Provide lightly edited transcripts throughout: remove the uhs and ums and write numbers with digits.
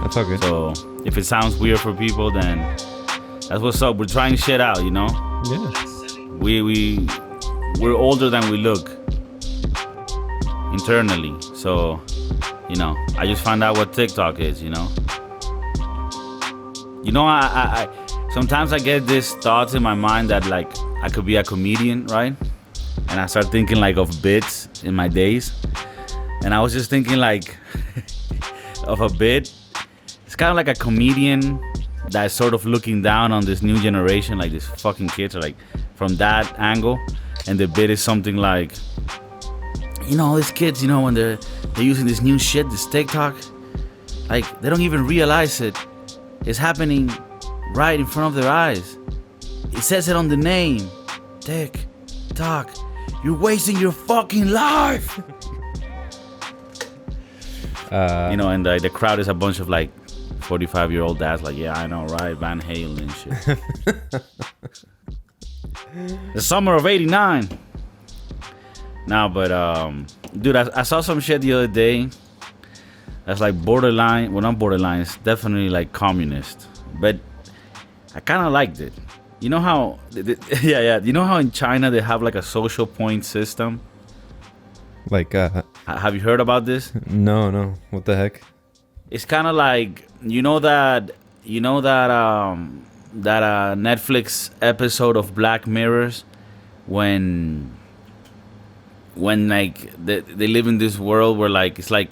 That's all good. So if it sounds weird for people, then that's what's up. We're trying shit out, you know. Yeah. We're older than we look internally. So, you know, I just found out what TikTok is, you know. You know, I sometimes I get these thoughts in my mind that like I could be a comedian, right? And I start thinking like of bits in my days. And I was just thinking like of a bit. It's kind of like a comedian that's sort of looking down on this new generation, like these fucking kids are like from that angle. And the bit is something like, you know, these kids, you know, when they're using this new shit, this TikTok, like they don't even realize it. It's happening right in front of their eyes. It says it on the name. TikTok. You're wasting your fucking life. You know, and the crowd is a bunch of like 45-year-old dads like, yeah, I know, right? Van Halen and shit. The summer of 89. No, but dude, I saw some shit the other day that's like borderline, well, not borderline, it's definitely like communist, but I kind of liked it. You know how yeah, you know how in China they have like a social point system? Like Have you heard about this? no, what the heck? It's kind of like, you know that Netflix episode of Black Mirrors when like they live in this world where like it's like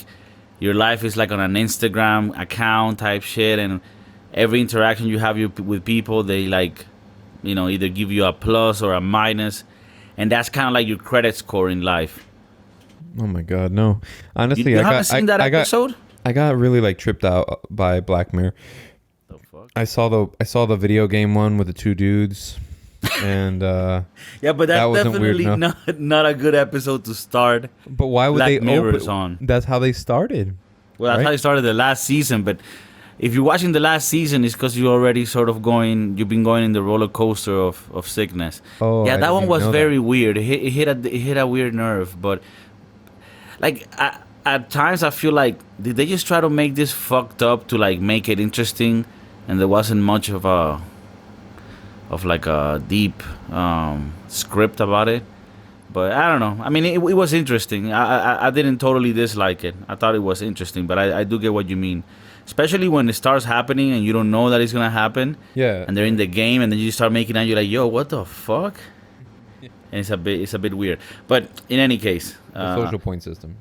your life is like on an Instagram account type shit, and every interaction you have with people, they like, you know, either give you a plus or a minus, and that's kind of like your credit score in life. Oh my god, no. Honestly, you haven't seen that episode? I got really like tripped out by Black Mirror. The fuck? I saw the video game one with the two dudes, and yeah, but that's definitely not a good episode to start. But why would Black they Mirror's open? on? That's how they started. Well, that's right? how they started the last season. But if you're watching the last season, it's because you're already sort of you've been going in the roller coaster of sickness. Oh, yeah, I that didn't one even was know very that. weird. It hit a weird nerve, but like at times I feel like, did they just try to make this fucked up to like make it interesting, and there wasn't much of a deep script about it. But I don't know. I mean, it was interesting. I didn't totally dislike it. I thought it was interesting, but I do get what you mean. Especially when it starts happening and you don't know that it's gonna happen. Yeah. And they're in the game, and then you start making out. You're like, yo, what the fuck? And it's a bit weird. But in any case, The social point system.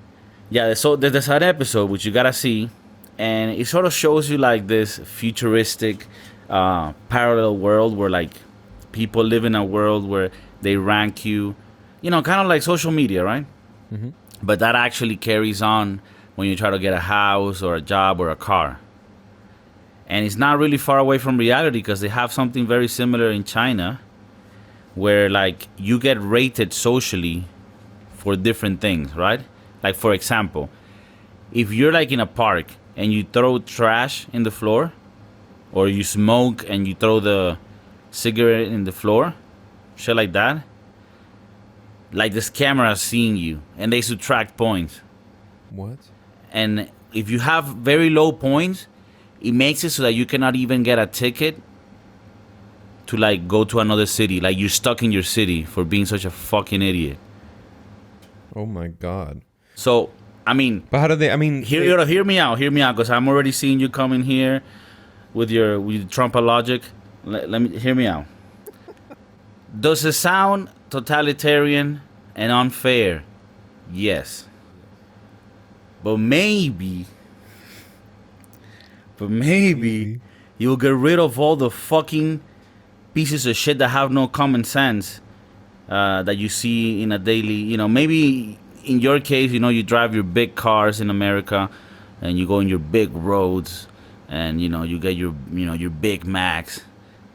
yeah. So there's an episode which you gotta see, and it sort of shows you like this futuristic parallel world where like people live in a world where they rank you, you know, kind of like social media, right? Mm-hmm. But that actually carries on when you try to get a house or a job or a car. And it's not really far away from reality, because they have something very similar in China where like you get rated socially for different things, right? Like, for example, if you're like in a park and you throw trash in the floor, or you smoke and you throw the cigarette in the floor, shit like that, like this camera is seeing you and they subtract points. What? And if you have very low points, it makes it so that you cannot even get a ticket to like go to another city. Like, you're stuck in your city for being such a fucking idiot. Oh my god. So, I mean, But how do they? I mean, hear me out, because I'm already seeing you coming here with your Trump logic. Let me hear me out. Does it sound totalitarian and unfair? Yes. But maybe you'll get rid of all the fucking pieces of shit that have no common sense that you see in a daily, you know, maybe in your case, you know, you drive your big cars in America and you go on your big roads and, you know, you get your Big Macs.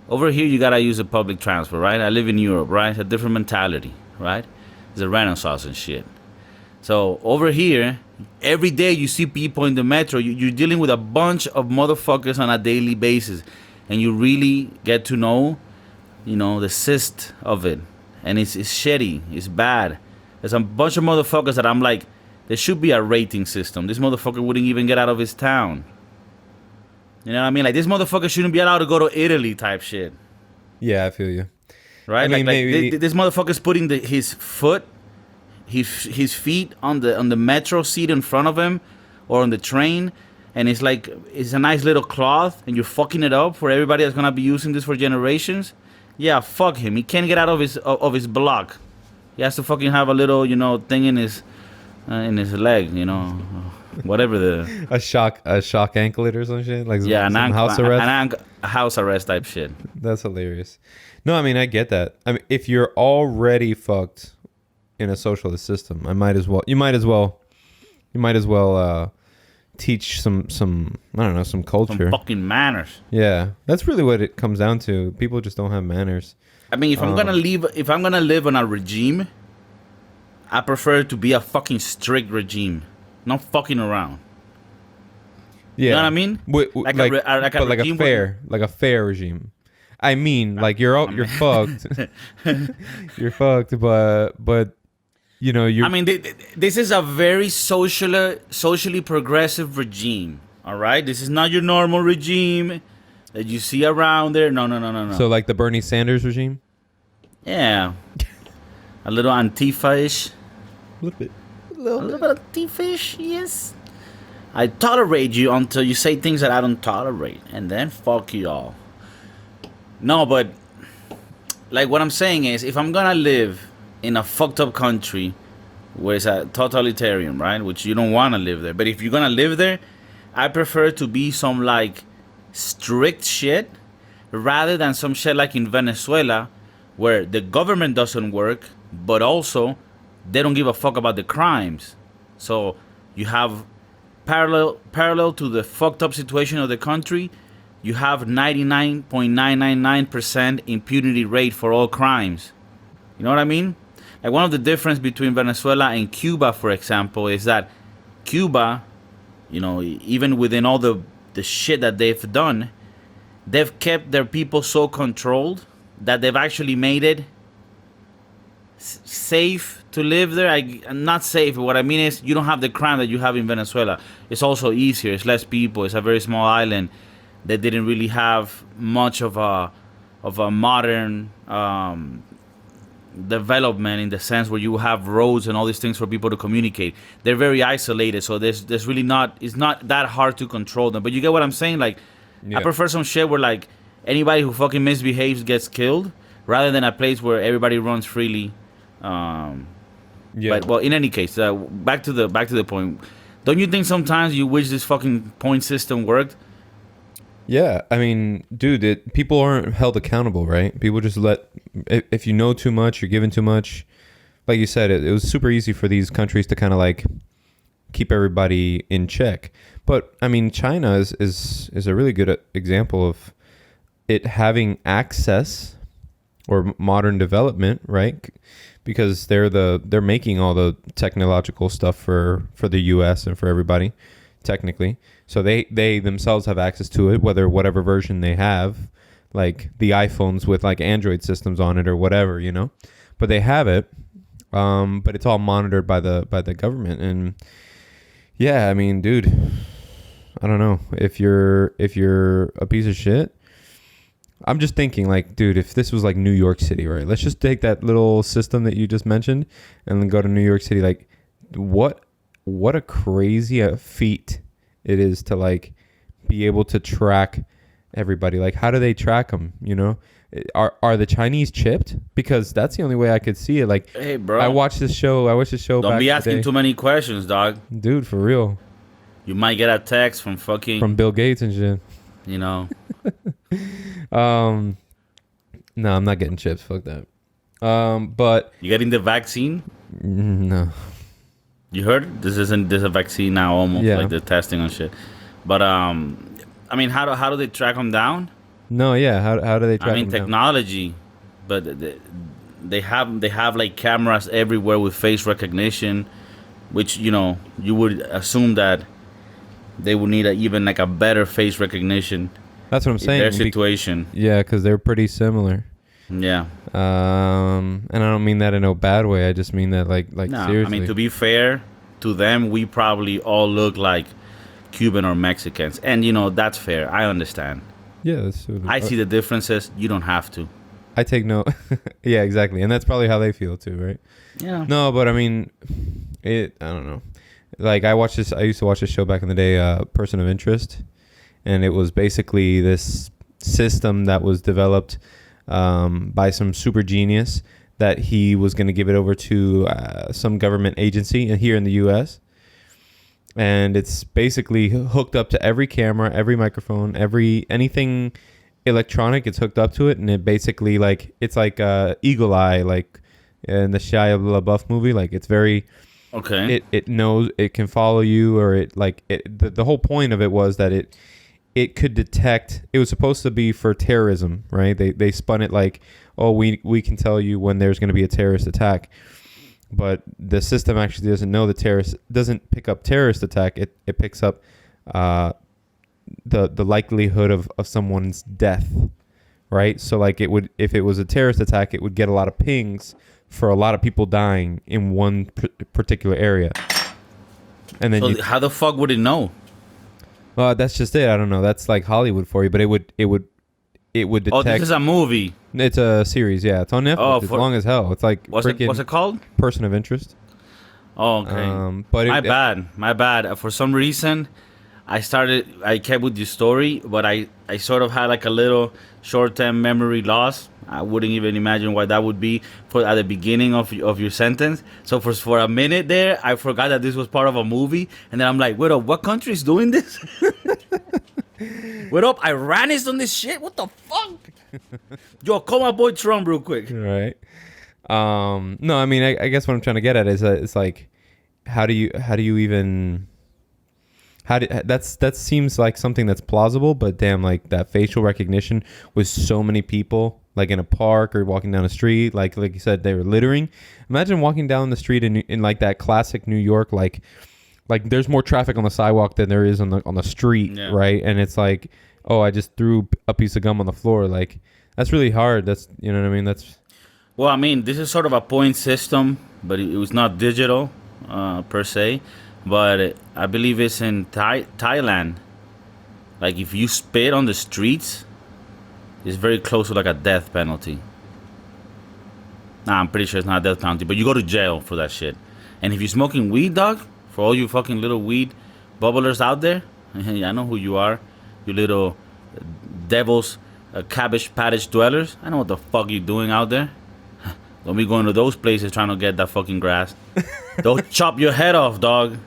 Over here, you gotta use the public transport, right? I live in Europe, right? It's a different mentality, right? It's a renaissance and shit. So over here, every day you see people in the metro. You're dealing with a bunch of motherfuckers on a daily basis, and you really get to know, you know, the cyst of it. And it's shitty. It's bad. There's a bunch of motherfuckers that I'm like, there should be a rating system. This motherfucker wouldn't even get out of his town. You know what I mean? Like, this motherfucker shouldn't be allowed to go to Italy type shit. Yeah, I feel you. Right? I mean, maybe this motherfucker's putting his feet on the metro seat in front of him or on the train, and it's like it's a nice little cloth, and you're fucking it up for everybody that's gonna be using this for generations. Yeah, fuck him. He can't get out of his block. He has to fucking have a little, you know, thing in his leg, you know, whatever the a shock anklet or some shit, like yeah, some house arrest. a house arrest type shit. That's hilarious. No, I mean, I get that. I mean, if you're already fucked in a socialist system, you might as well teach some I don't know, some culture, some fucking manners. Yeah, that's really what it comes down to. People just don't have manners. I mean, if I'm gonna live on a regime, I prefer it to be a fucking strict regime, not fucking around. Yeah, you know what I mean? Like a fair regime. I mean, like you're fucked. You're fucked, but you know you. I mean, this is a very socially progressive regime. All right, this is not your normal regime that you see around there. No. So like the Bernie Sanders regime. Yeah, a little Antifa-ish. A little bit Antifa-ish, yes. I tolerate you until you say things that I don't tolerate, and then fuck you all. No, but like what I'm saying is, if I'm gonna live in a fucked up country where it's a totalitarian, right? Which you don't want to live there. But if you're gonna live there, I prefer to be some like strict shit rather than some shit like in Venezuela where the government doesn't work, but also they don't give a fuck about the crimes. So you have parallel to the fucked up situation of the country, you have 99.999% impunity rate for all crimes. You know what I mean? Like one of the difference between Venezuela and Cuba, for example, is that Cuba, you know, even within all the shit that they've done, they've kept their people so controlled that they've actually made it safe to live there. Not safe, but what I mean is you don't have the crime that you have in Venezuela. It's also easier. It's less people. It's a very small island that didn't really have much of a modern development in the sense where you have roads and all these things for people to communicate. They're very isolated, so there's really it's not that hard to control them. But you get what I'm saying? Like, yeah. I prefer some shit where like anybody who fucking misbehaves gets killed, rather than a place where everybody runs freely. Yeah. But well, in any case, back to the point. Don't you think sometimes you wish this fucking point system worked? Yeah, I mean, dude, people aren't held accountable, right? People just if you know too much, you're given too much. Like you said, it was super easy for these countries to kind of like keep everybody in check. But I mean, China is a really good example of it having access or modern development, right? Because they're making all the technological stuff for the US and for everybody, technically. So they themselves have access to it, whatever version they have, like the iPhones with like Android systems on it or whatever, you know. But they have it, but it's all monitored by the government. And yeah, I mean, dude, I don't know if you're a piece of shit. I'm just thinking, like, dude, if this was like New York City, right? Let's just take that little system that you just mentioned and then go to New York City. Like, what a crazy feat it is to like be able to track everybody. Like, how do they track them? You know, are the Chinese chipped? Because that's the only way I could see it. Like, hey, bro, I watched this show. Don't be asking too many questions, dog. Dude, for real. You might get a text from Bill Gates and shit. You know. No, I'm not getting chips. Fuck that. But you getting the vaccine? No. You heard? There's a vaccine now, almost like they're testing on shit. But I mean, how do they track them down? No, yeah. How do they track? I mean, technology, but they have like cameras everywhere with face recognition, which you know you would assume that they would need even like a better face recognition. That's what I'm saying. Their situation. Yeah, because they're pretty similar. Yeah. And I don't mean that in a bad way. I just mean that like no, seriously. I mean, to be fair to them, we probably all look like Cuban or Mexicans. And, that's fair. I understand. Yeah, that's sort of, I see the differences. You don't have to. I take no. Yeah, exactly, and that's probably how they feel too, right? Yeah. No, but I mean, I don't know. Like I used to watch this show back in the day, Person of Interest, and it was basically this system that was developed by some super genius that he was going to give it over to some government agency here in the U.S. And it's basically hooked up to every camera, every microphone, anything electronic. It's hooked up to it, and it basically it's like Eagle Eye, like in the Shia LaBeouf movie. Like it's very okay. It knows it can follow you, or the whole point of it was that it could detect. It was supposed to be for terrorism, right? They spun it like, oh, we can tell you when there's going to be a terrorist attack. But the system actually doesn't know doesn't pick up terrorist attack. It picks up the likelihood of someone's death, right? So like if it was a terrorist attack, it would get a lot of pings for a lot of people dying in one particular area. And then how the fuck would it know? That's just it. I don't know. That's like Hollywood for you, but it would detect. Oh, this is a movie. It's a series, yeah. It's on Netflix. Oh, it's long as hell. It's like what's it called? Person of Interest. Oh, okay. But my bad. For some reason, I kept with the story, but I sort of had like a little short-term memory loss. I wouldn't even imagine why that would be at the beginning of your sentence. So for a minute there, I forgot that this was part of a movie, and then I'm like, wait up, what country is doing this? Wait up, Iran is on this shit? What the fuck? Yo, call my boy Trump real quick. Right. No, I mean, I guess what I'm trying to get at is that it's like, how do you even... that seems like something that's plausible, but damn, like that facial recognition with so many people, like in a park or walking down the street, like you said, they were littering. Imagine walking down the street in like that classic New York, like there's more traffic on the sidewalk than there is on the street, yeah. Right? And it's like, oh, I just threw a piece of gum on the floor. Like that's really hard. That's, you know what I mean? Well, I mean, this is sort of a point system, but it was not digital per se. But I believe it's in Thailand. Like, if you spit on the streets, it's very close to like a death penalty. Nah, I'm pretty sure it's not a death penalty, but you go to jail for that shit. And if you're smoking weed, dog, for all you fucking little weed bubblers out there, I know who you are, you little devils, cabbage patch dwellers. I know what the fuck you're doing out there. Don't be going to those places trying to get that fucking grass. They'll chop your head off, dog.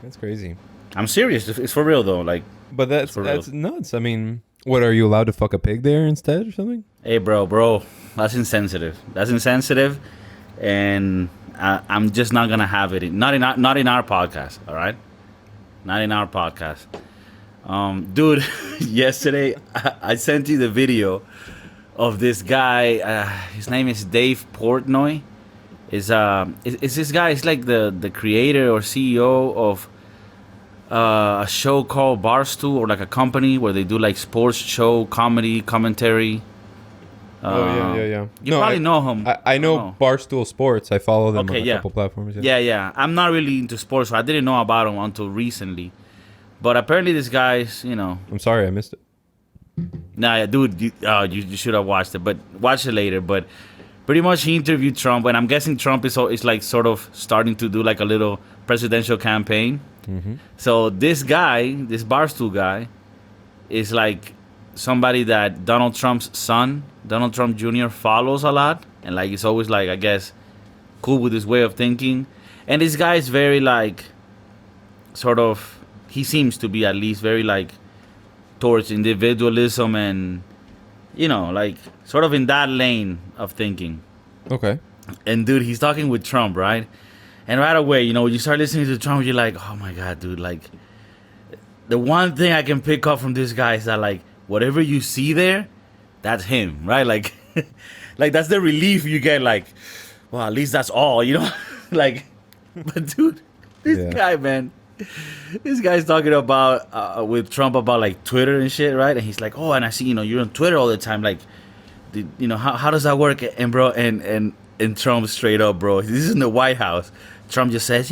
That's crazy. I'm serious. It's for real though. Like, but that's nuts. I mean, what, are you allowed to fuck a pig there instead or something? Hey, bro, that's insensitive. And I'm just not gonna have it. Not in our podcast. All right, not in our podcast. Dude, yesterday I sent you the video of this guy. His name is Dave Portnoy. Is this guy? He's like the creator or CEO of a show called Barstool, or like a company where they do like sports show, comedy, commentary. Yeah. You probably know him. I know Barstool Sports. I follow them on a couple platforms. Yeah. I'm not really into sports, so I didn't know about him until recently. But apparently this guy's, I'm sorry, I missed it. Nah, dude, you should have watched it, but watch it later. But pretty much he interviewed Trump, and I'm guessing Trump is like sort of starting to do like a little presidential campaign. Mm-hmm. So this guy, this Barstool guy, is like somebody that Donald Trump's son, Donald Trump Jr., follows a lot, and like it's always like, I guess, cool with his way of thinking. And this guy is very like, sort of, he seems to be at least very like towards individualism and, like sort of in that lane of thinking. Okay. And dude, he's talking with Trump, right? And right away, you start listening to Trump, you're like, oh my God, dude, like the one thing I can pick up from this guy is that like whatever you see there, that's him, right? Like, like that's the relief you get. Like, well, at least that's all, like, but dude, this guy, man. This guy's talking about with Trump about like Twitter and shit, right? And he's like, oh, and I see, you're on Twitter all the time. Like, how does that work? And bro, and Trump straight up, bro, this is in the White House. Trump just says,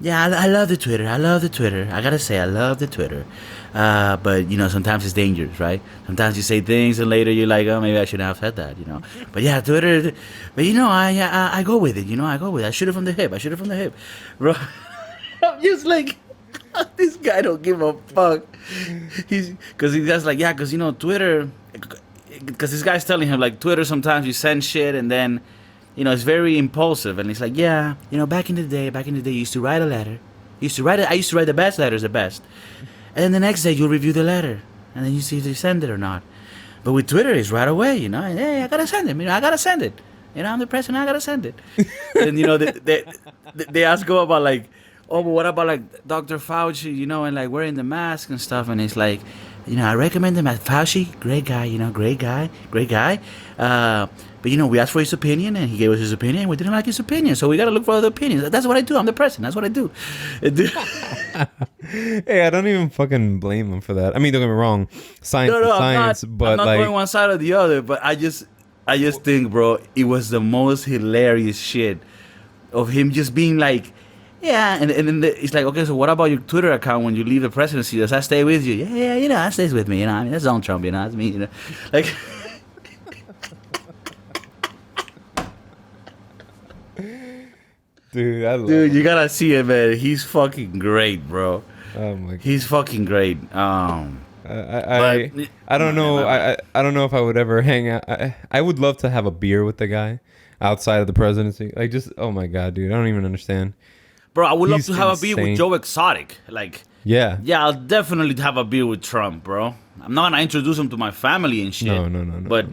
Yeah, I love the Twitter. I love the Twitter. I gotta say, I love the Twitter. But you know, sometimes it's dangerous, right? Sometimes you say things and later you're like, oh, maybe I shouldn't have said that, you know. But yeah, Twitter. But you know, I go with it. You know, I go with it. I shoot it from the hip. I shoot it from the hip, bro. I'm just like, this guy don't give a fuck. He's because he guy's like, yeah, because you know, Twitter. Because this guy's telling him like, Twitter. Sometimes you send shit and then, you know, it's very impulsive. And he's like, yeah, you know, back in the day, you used to write a letter. I used to write the best letters, the best. And then the next day you'll review the letter, and then you see if they send it or not. But with Twitter, it's right away, you know. And, hey, I gotta send it. You know, I gotta send it. You know, I'm the president. I gotta send it. And you know, they ask him about like, oh, but what about like Dr. Fauci, you know, and like wearing the mask and stuff. And he's like, you know, I recommend him as Fauci, great guy, you know, great guy. But you know, we asked for his opinion, and he gave us his opinion. And we didn't like his opinion, so we gotta look for other opinions. That's what I do. I'm the president. That's what I do. Hey, I don't even fucking blame him for that. I mean, don't get me wrong, science is science, but I'm not like going one side or the other. But I just think, bro, it was the most hilarious shit of him just being like, yeah, and then it's like, okay, so what about your Twitter account when you leave the presidency? Does that stay with you? Yeah, you know, that stays with me. You know, I mean, that's Donald Trump. You know, that's me. You know, like. dude, I love Dude, him. you gotta see it, man. He's fucking great, bro. Oh my god. He's fucking great. I But- don't know. I don't know if I would ever hang out. I would love to have a beer with the guy outside of the presidency. Like, just, oh my god, dude, I don't even understand. Bro, I would love He's to have a beer insane. with Joe Exotic. Like, Yeah. yeah, I'll definitely have a beer with Trump, bro. I'm not gonna introduce him to my family and shit. No. But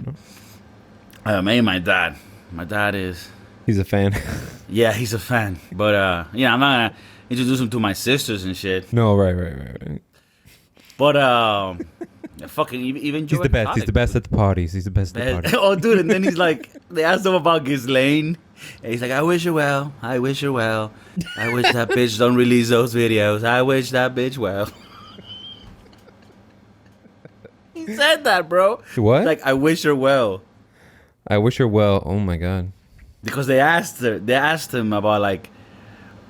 no. maybe my dad. My dad is. He's a fan. Yeah, he's a fan. But yeah, I'm not gonna introduce him to my sisters and shit. No, right. But fucking even Joe He's the best. Exotic, He's the best at the parties. He's the best at the parties. Oh, dude, and then he's like, they asked him about Ghislaine. And he's like, I wish her well. I wish her well. I wish that bitch don't release those videos. I wish that bitch well. He said that, bro. What? Like, I wish her well. I wish her well. Oh my god. Because they asked him about like,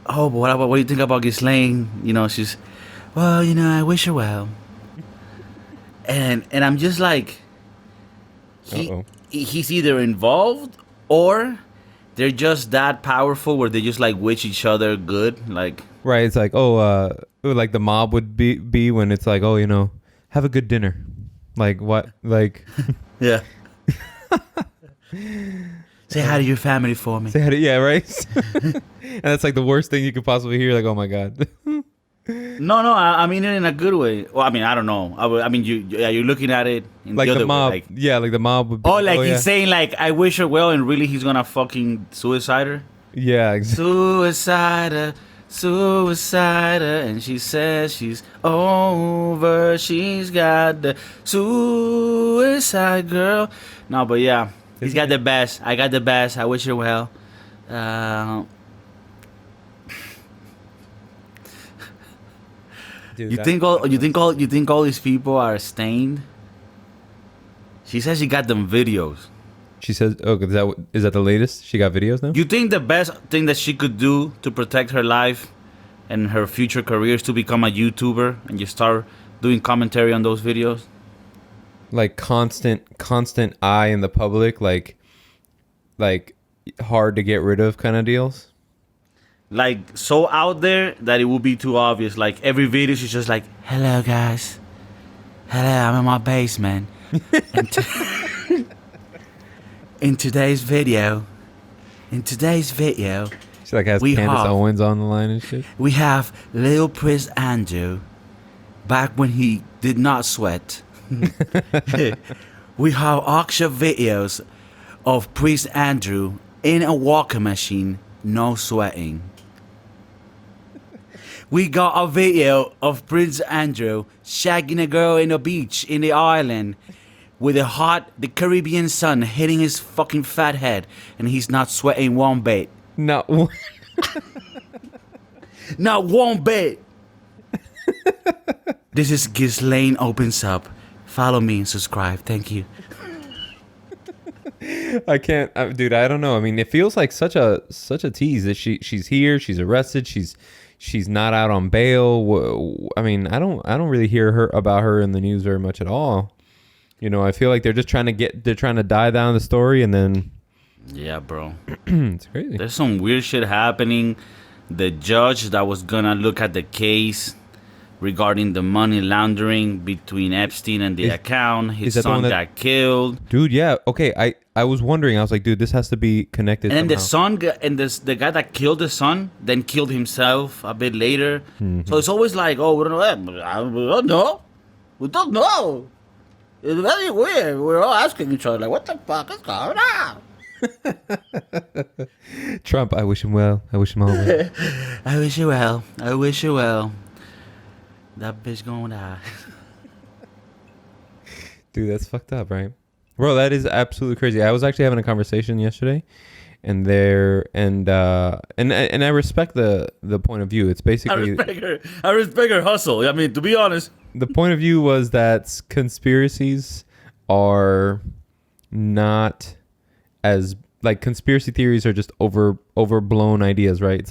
oh, but what do you think about Ghislaine? You know, she's, well, you know, I wish her well. And I'm just like, he's either involved or they're just that powerful where they just like wish each other good. Like, Right. It's like, like the mob would be when it's like, oh, you know, have a good dinner. Like what? Like, yeah. Say hi to your family for me. say hi to, yeah, right. And that's like the worst thing you could possibly hear. Like, oh my god. No, I mean it in a good way. Well, I mean, I don't know. I mean, you're looking at it in Like the other the mob. way. Like, Yeah, like the mob would be. oh, like yeah. he's saying like, I wish her well, and really he's gonna fucking suicide her. Yeah. Suicider, and she says she's over. She's got the suicide girl. No, but yeah, he's got the best. I got the best. I wish her well. Dude, You think all these people are stained? She says she got them videos. She says, "Oh, is that the latest? She got videos now." You think the best thing that she could do to protect her life and her future career is to become a YouTuber and you start doing commentary on those videos? Like constant eye in the public, like hard to get rid of kind of deals. Like so out there that it would be too obvious. Like every video she's just like, "Hello guys, hello, I'm in my basement." In today's video, She like has We Candace have- Owens on the line and shit. we have Lil Prince Andrew back when he did not sweat. We have actual videos of Prince Andrew in a walking machine, no sweating. We got a video of Prince Andrew shagging a girl in a beach in the island with the Caribbean sun hitting his fucking fat head, and he's not sweating one bit. No. Not one bit. This is Ghislaine Opens Up. Follow me and subscribe. Thank you. I can't, dude. I don't know. I mean, it feels like such a tease that she's here. She's arrested. She's she's not out on bail. I mean, I don't really hear about her in the news very much at all. You know, I feel like they're just trying to die down the story, and then Yeah, bro. it's crazy. There's some weird shit happening. The judge that was gonna look at the case regarding the money laundering between Epstein and the account, his son got killed. Dude, yeah. Okay, I was wondering. I was like, dude, this has to be connected. And then somehow. the guy that killed the son then killed himself a bit later. Mm-hmm. So it's always like, oh, we don't know. We don't know. It's very weird. We're all asking each other, like, what the fuck is going on? Trump, I wish him well. I wish him all well. I wish you well. I wish you well. That bitch gonna die. Dude, that's fucked up, right? Bro, that is absolutely crazy. I was actually having a conversation yesterday, and I respect the point of view. It's basically I respect her hustle. I mean, to be honest, the point of view was that conspiracies are not as like conspiracy theories are just overblown ideas, right? It's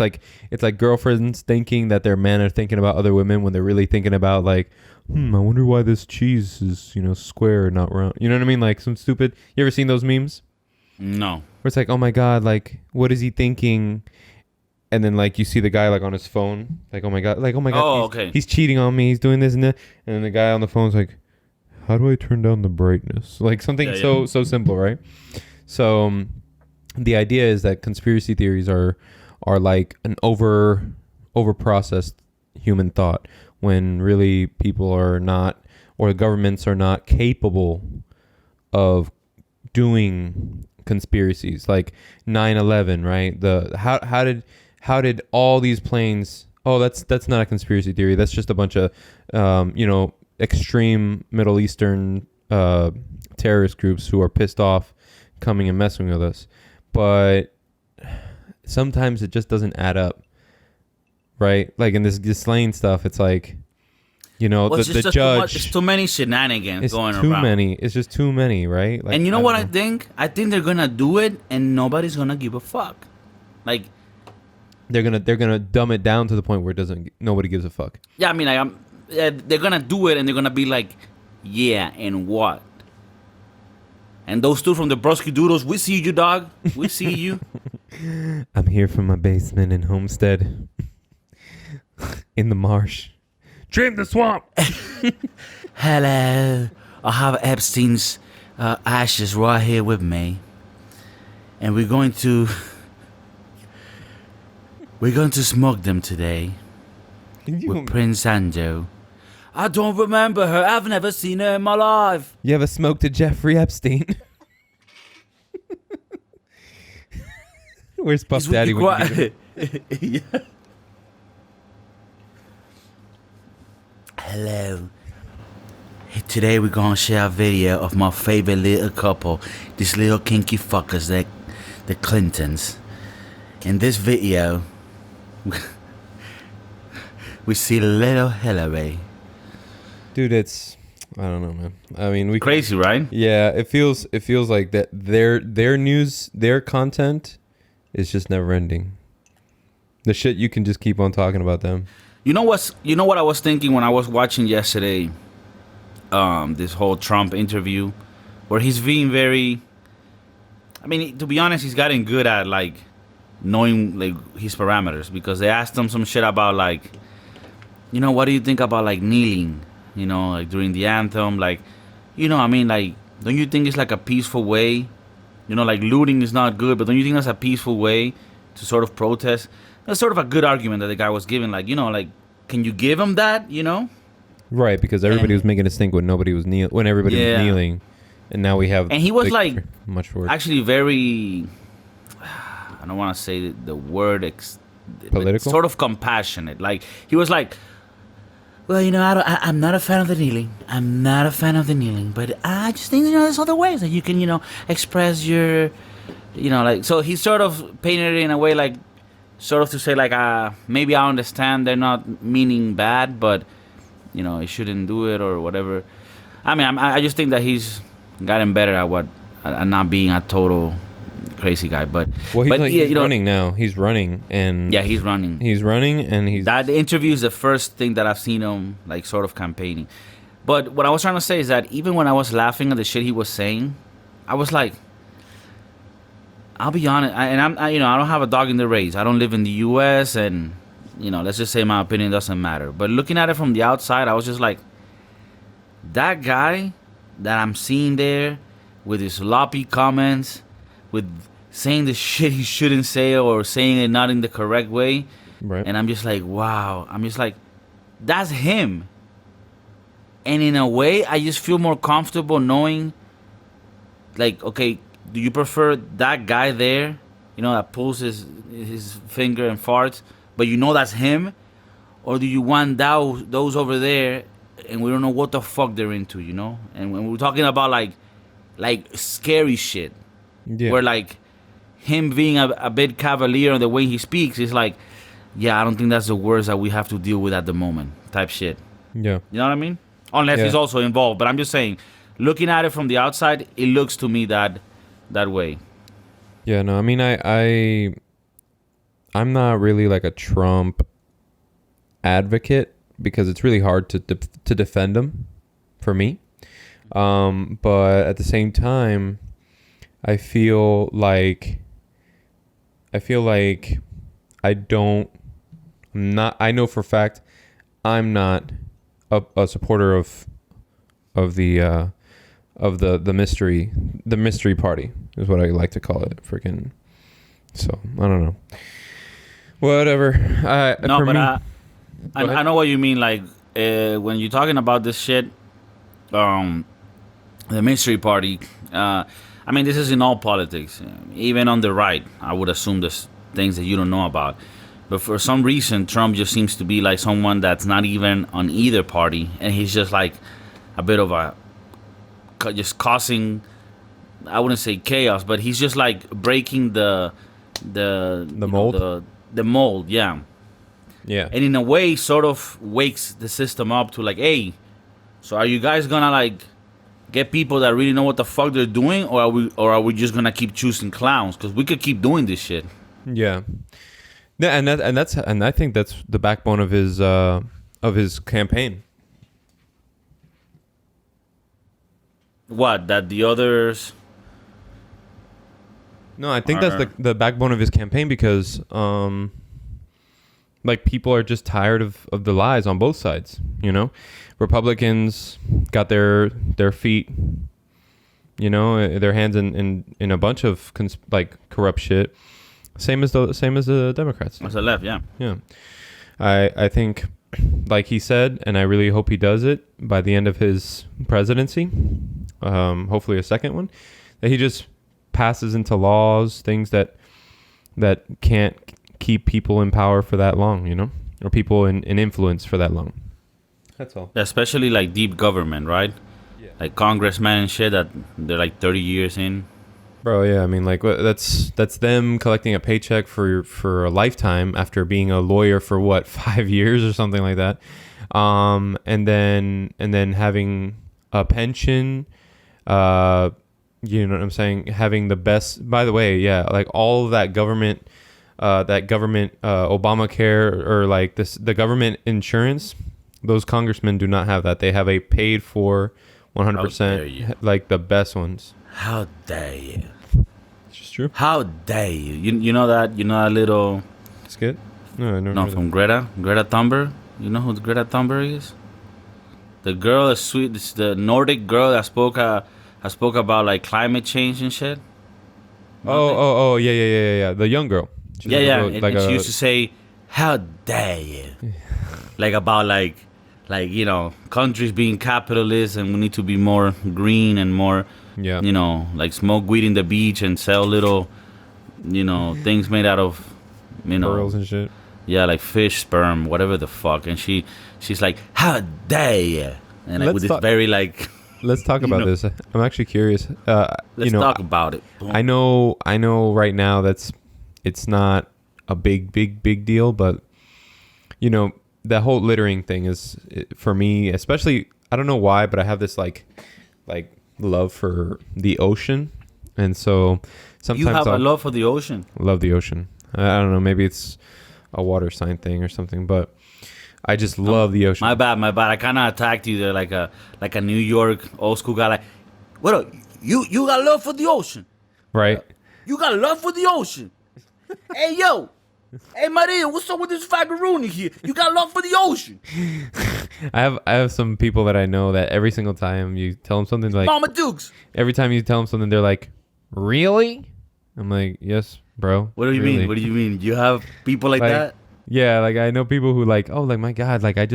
like girlfriends thinking that their men are thinking about other women when they're really thinking about like, I wonder why this cheese is, square, not round. You know what I mean? Like some stupid. You ever seen those memes? No. Where it's like, oh my God, like what is he thinking? And then like you see the guy like on his phone, like oh my God, Oh, okay. He's cheating on me. He's doing this and that. And then the guy on the phone's like, how do I turn down the brightness? Like something so simple, right? So the idea is that conspiracy theories are like an over processed human thought, when really people are not, or governments are not capable of doing conspiracies like 9/11, right? How did all these planes? Oh, that's not a conspiracy theory. That's just a bunch of extreme Middle Eastern terrorist groups who are pissed off coming and messing with us. But sometimes it just doesn't add up, right? Like in this Ghislaine stuff, it's like, the judge. It's too many shenanigans going around. It's just too many, right? Like, and you know what I think? I think they're gonna do it, and nobody's gonna give a fuck. Like they're gonna dumb it down to the point where nobody gives a fuck. Yeah, I mean, they're gonna do it, and they're gonna be like, yeah, and what? And those two from the Broskiedoodles, we see you, dog. We see you. I'm here from my basement in Homestead, in the marsh. Dream the swamp. Hello. I have Epstein's ashes right here with me, and we're going to smoke them today with Prince Andrew. I don't remember her. I've never seen her in my life. You ever smoked a Jeffrey Epstein? Where's Puff Daddy when you yeah. Hello. Today we're gonna share a video of my favorite little couple, these little kinky fuckers, the Clintons. In this video, we see little Hillary. Dude, I don't know, man. I mean, crazy, right? Yeah, it feels like that their news, their content is just never ending. The shit you can just keep on talking about them. You know what I was thinking when I was watching yesterday, this whole Trump interview, where he's being very, I mean, to be honest, he's gotten good at like knowing like his parameters, because they asked him some shit about like, what do you think about like kneeling, like during the anthem, like, I mean, like, don't you think it's like a peaceful way, like looting is not good, but don't you think that's a peaceful way to sort of protest? That's sort of a good argument that the guy was giving, like, like, can you give him that, Right, because everybody was making a stink when everybody was kneeling, and now we have. And he was like, much worse. Actually, very. I don't want to say the word political, sort of compassionate. Like he was like, well, I'm not a fan of the kneeling. I'm not a fan of the kneeling, but I just think there's other ways that you can express your, like. So he sort of painted it in a way like, sort of to say like, maybe I understand they're not meaning bad, but he shouldn't do it or whatever. I mean, I just think that he's gotten better at not being a total crazy guy. But Well, he's know, running now. He's running, and yeah, he's running. That interview is the first thing that I've seen him like sort of campaigning. But what I was trying to say is that even when I was laughing at the shit he was saying, I was like, I'll be honest, I don't have a dog in the race. I don't live in the U.S. and let's just say my opinion doesn't matter. But looking at it from the outside, I was just like, that guy that I'm seeing there with his sloppy comments, with saying the shit he shouldn't say or saying it not in the correct way, right. And I'm just like, wow. I'm just like, that's him. And in a way, I just feel more comfortable knowing, like, okay, do you prefer that guy there, that pulls his finger and farts, but that's him? Or do you want those over there and we don't know what the fuck they're into, And when we're talking about, like scary shit, where, like, him being a bit cavalier in the way he speaks is like, yeah, I don't think that's the words that we have to deal with at the moment type shit. Yeah. You know what I mean? Unless he's also involved. But I'm just saying, looking at it from the outside, it looks to me that way. Yeah, no, I mean, I'm not really like a Trump advocate because it's really hard to defend him for me. But at the same time, I feel like I know for a fact I'm not a supporter of the mystery party is what I like to call it. Freaking. So I don't know. Whatever. I know what you mean. Like when you're talking about this shit, the mystery party. I mean, this is in all politics, even on the right. I would assume there's things that you don't know about. But for some reason, Trump just seems to be like someone that's not even on either party, and he's just like a bit of just causing, I wouldn't say chaos, but he's just like breaking the mold. The mold, yeah. Yeah. And in a way, sort of wakes the system up to like, hey, so are you guys gonna like get people that really know what the fuck they're doing, or are we just gonna keep choosing clowns? Because we could keep doing this shit. Yeah. Yeah, and I think that's the backbone of his campaign. What, that the others? No, I think that's the backbone of his campaign because like people are just tired of the lies on both sides, Republicans got their feet, their hands in a bunch of corrupt shit. Same as the Democrats. As the left, yeah. Yeah. I think, like he said, and I really hope he does it by the end of his presidency, hopefully a second one, that he just passes into laws, things that can't keep people in power for that long, or people in influence for that long. That's all. Especially like deep government, right? Yeah. Like congressmen and shit that they're like 30 years in. Bro, yeah, I mean, like that's them collecting a paycheck for a lifetime after being a lawyer for what 5 years or something like that, and then having a pension, you know what I'm saying? Having the best. By the way, yeah, like all of that government, Obamacare or like the government insurance. Those congressmen do not have that. They have a paid for 100%, like the best ones. How dare you? It's just true. How dare you? You know that little skit? No, I never. No, from Greta Thunberg. You know who Greta Thunberg is? The girl is sweet. It's the Nordic girl that spoke about like climate change and shit. Oh, yeah. The young girl. Yeah. And she used to say, "How dare you?" Like about like countries being capitalist and we need to be more green and more. Yeah. Like smoke weed in the beach and sell little, things made out of, pearls and shit. Yeah, like fish sperm, whatever the fuck. And she's like, "How dare you?" And like with this very like. Let's talk about this. I'm actually curious. Let's talk about it. Boom. I know right now it's not a big deal, but that whole littering thing is for me, especially. I don't know why, but I have this like love for the ocean, and so sometimes You have I'll a love for the ocean. love the ocean. I don't know. Maybe it's a water sign thing or something, but I just love the ocean. My bad. I kind of attacked you there like a New York old school guy. Like, what up? You got love for the ocean. Right? You got love for the ocean. Hey, yo. Hey, Maria, what's up with this Fagaruni here? You got love for the ocean. I have some people that I know that every single time you tell them something like Mama Dukes. every time you tell them something they're like, "Really?" I'm like, "Yes, bro." What do you really." mean? What do you mean? You have people like that? Yeah, like I know people who like, "Oh, like my God, like I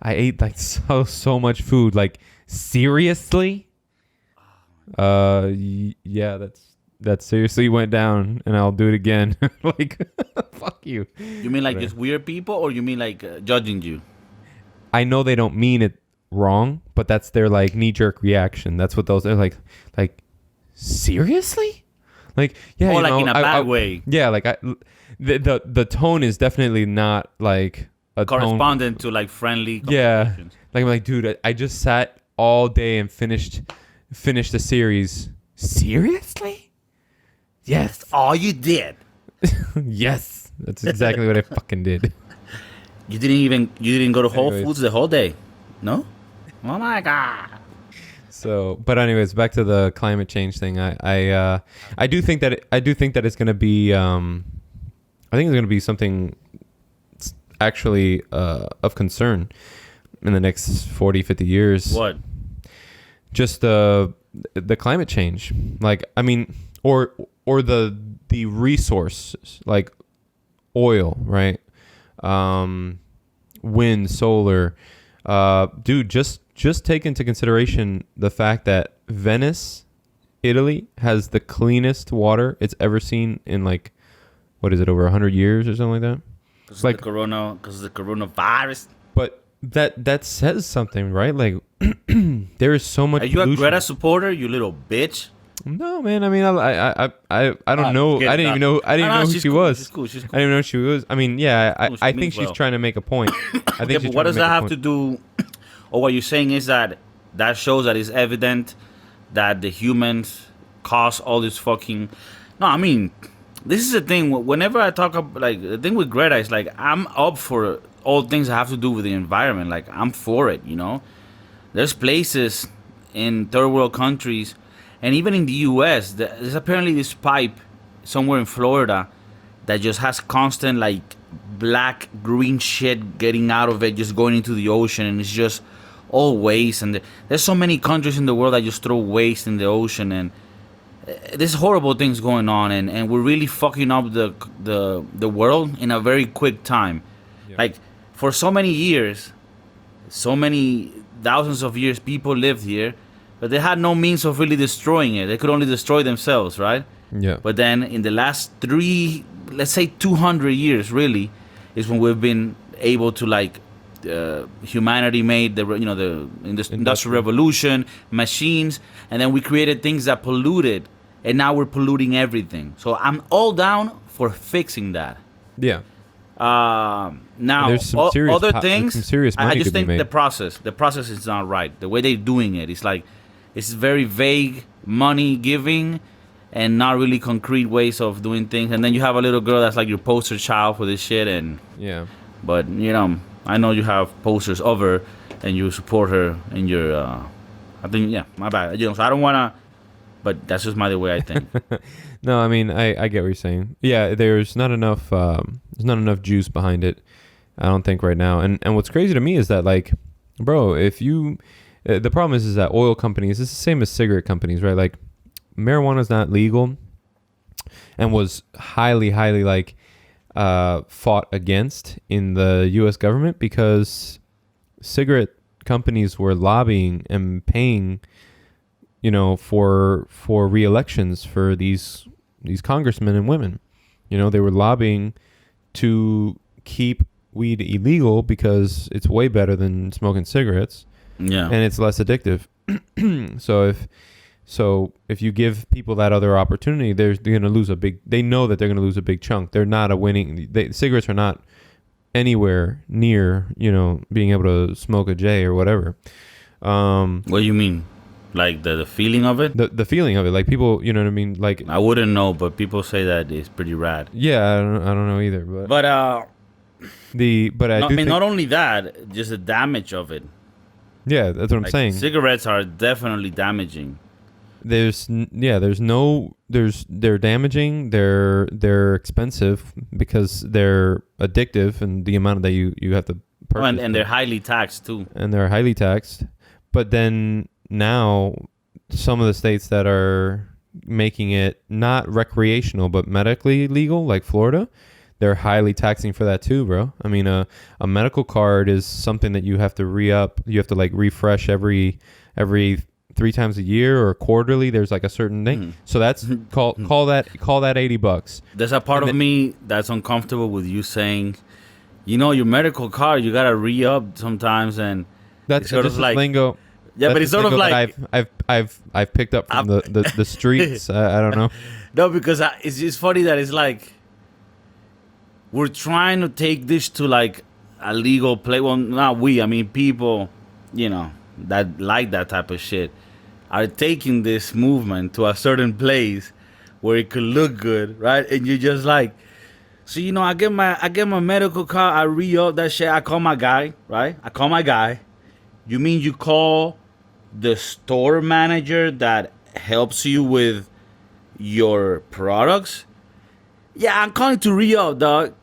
ate like so much food." Like, seriously? Yeah, that seriously went down, and I'll do it again. Like, fuck you. You mean like Whatever. just weird people, or you mean like judging you? I know they don't mean it wrong, but that's their like knee jerk reaction. That's what they're like seriously? Like, yeah, Or you like know, in a bad way. Yeah, like the tone is definitely not like a tone. Correspondent to like friendly Yeah, conversations. like I'm like, dude, I just sat all day and finished the series. Seriously? Yes. All you did. Yes. That's exactly what I fucking did. You didn't go to Whole Anyways. Foods the whole day? No? Oh my God. So, but anyways, back to the climate change thing. I do think that it's going to be I think it's going to be something actually of concern in the next 40, 50 years. What? Just the climate change. Like, I mean, or the resources like oil, right? Wind, solar. Dude, just take into consideration the fact that Venice, Italy, has the cleanest water it's ever seen in like, what is it, over 100 years or something like that? Because Like- because of the coronavirus. But that says something, right? Like, there is so much Are you a pollution. Greta supporter, you little bitch? No, man. I mean, I don't know. I didn't even know. I didn't know who she was. She's cool. She's I cool. didn't even know who she was. I mean, yeah. Cool, she I think means she's well. trying to make a point. I think Okay, she's but what trying does to that make a have point. to do? Or what you're saying is that shows that it's evident that the humans cause all this fucking. No, I mean, this is the thing. Whenever I talk about like the thing with Greta is like I'm up for all things that have to do with the environment. Like I'm for it. You know, there's places in third world countries, and even in the U.S. There's apparently this pipe somewhere in Florida that just has constant like black green shit getting out of it, just going into the ocean, and it's just all waste. And there's so many countries in the world that just throw waste in the ocean, and there's horrible things going on, and we're really fucking up the world in a very quick time. Yeah. Like for so many years, so many thousands of years, people lived here, but they had no means of really destroying it. They could only destroy themselves, right? Yeah. But then in the last let's say 200 years, really, is when we've been able to like humanity made the industrial revolution, machines, and then we created things that polluted, and now we're polluting everything. So I'm all down for fixing that. Yeah. Now There's some serious other there's things, some serious I money just to be think made. the process is not right. The way they're doing it, it's like it's very vague, money giving, and not really concrete ways of doing things. And then you have a little girl that's like your poster child for this shit. And Yeah. but I know you have posters of her, and you support her in your. I think my bad. So I don't wanna, but that's just the way I think. No, I mean, I get what you're saying. Yeah, there's not enough juice behind it, I don't think, right now. And what's crazy to me is that, like, bro, if you the problem is that oil companies, it's the same as cigarette companies, right? Like, marijuana is not legal and was highly like fought against in the US government because cigarette companies were lobbying and paying, for re-elections for these congressmen and women. They were lobbying to keep weed illegal because it's way better than smoking cigarettes. Yeah. And it's less addictive. So if you give people that other opportunity, they're going to lose they know that they're going to lose a big chunk. They're not cigarettes are not anywhere near, being able to smoke a J or whatever. What do you mean? Like the feeling of it? The feeling of it, like people, you know what I mean? Like I wouldn't know, but people say that it's pretty rad. yeah, I don't know either, but But I do think, not only that, just the damage of it. yeah, that's what I'm Like, saying. cigarettes are definitely damaging. They're damaging, they're expensive because they're addictive, and the amount that you have to purchase And they're highly taxed too. and they're highly taxed. But then now some of the states that are making it not recreational but medically legal, like Florida, they're highly taxing for that too, bro. I mean, a medical card is something that you have to re-up. You have to like refresh every 3 times a year or quarterly. There's like a certain thing. So that's call that $80. There's a part of me that's uncomfortable with you saying, your medical card, you gotta re-up sometimes, and That's sort just of like lingo. Yeah, but it's sort of like I've picked up from the streets. I don't know. No, because it's just funny that it's like we're trying to take this to like a legal play. Well, not we. I mean, people, that like that type of shit are taking this movement to a certain place where it could look good, right? And you're just like, so I get my medical card. I re-up that shit. I call my guy, right? I call my guy. You mean you call the store manager that helps you with your products? Yeah, I'm calling to re-up, dog.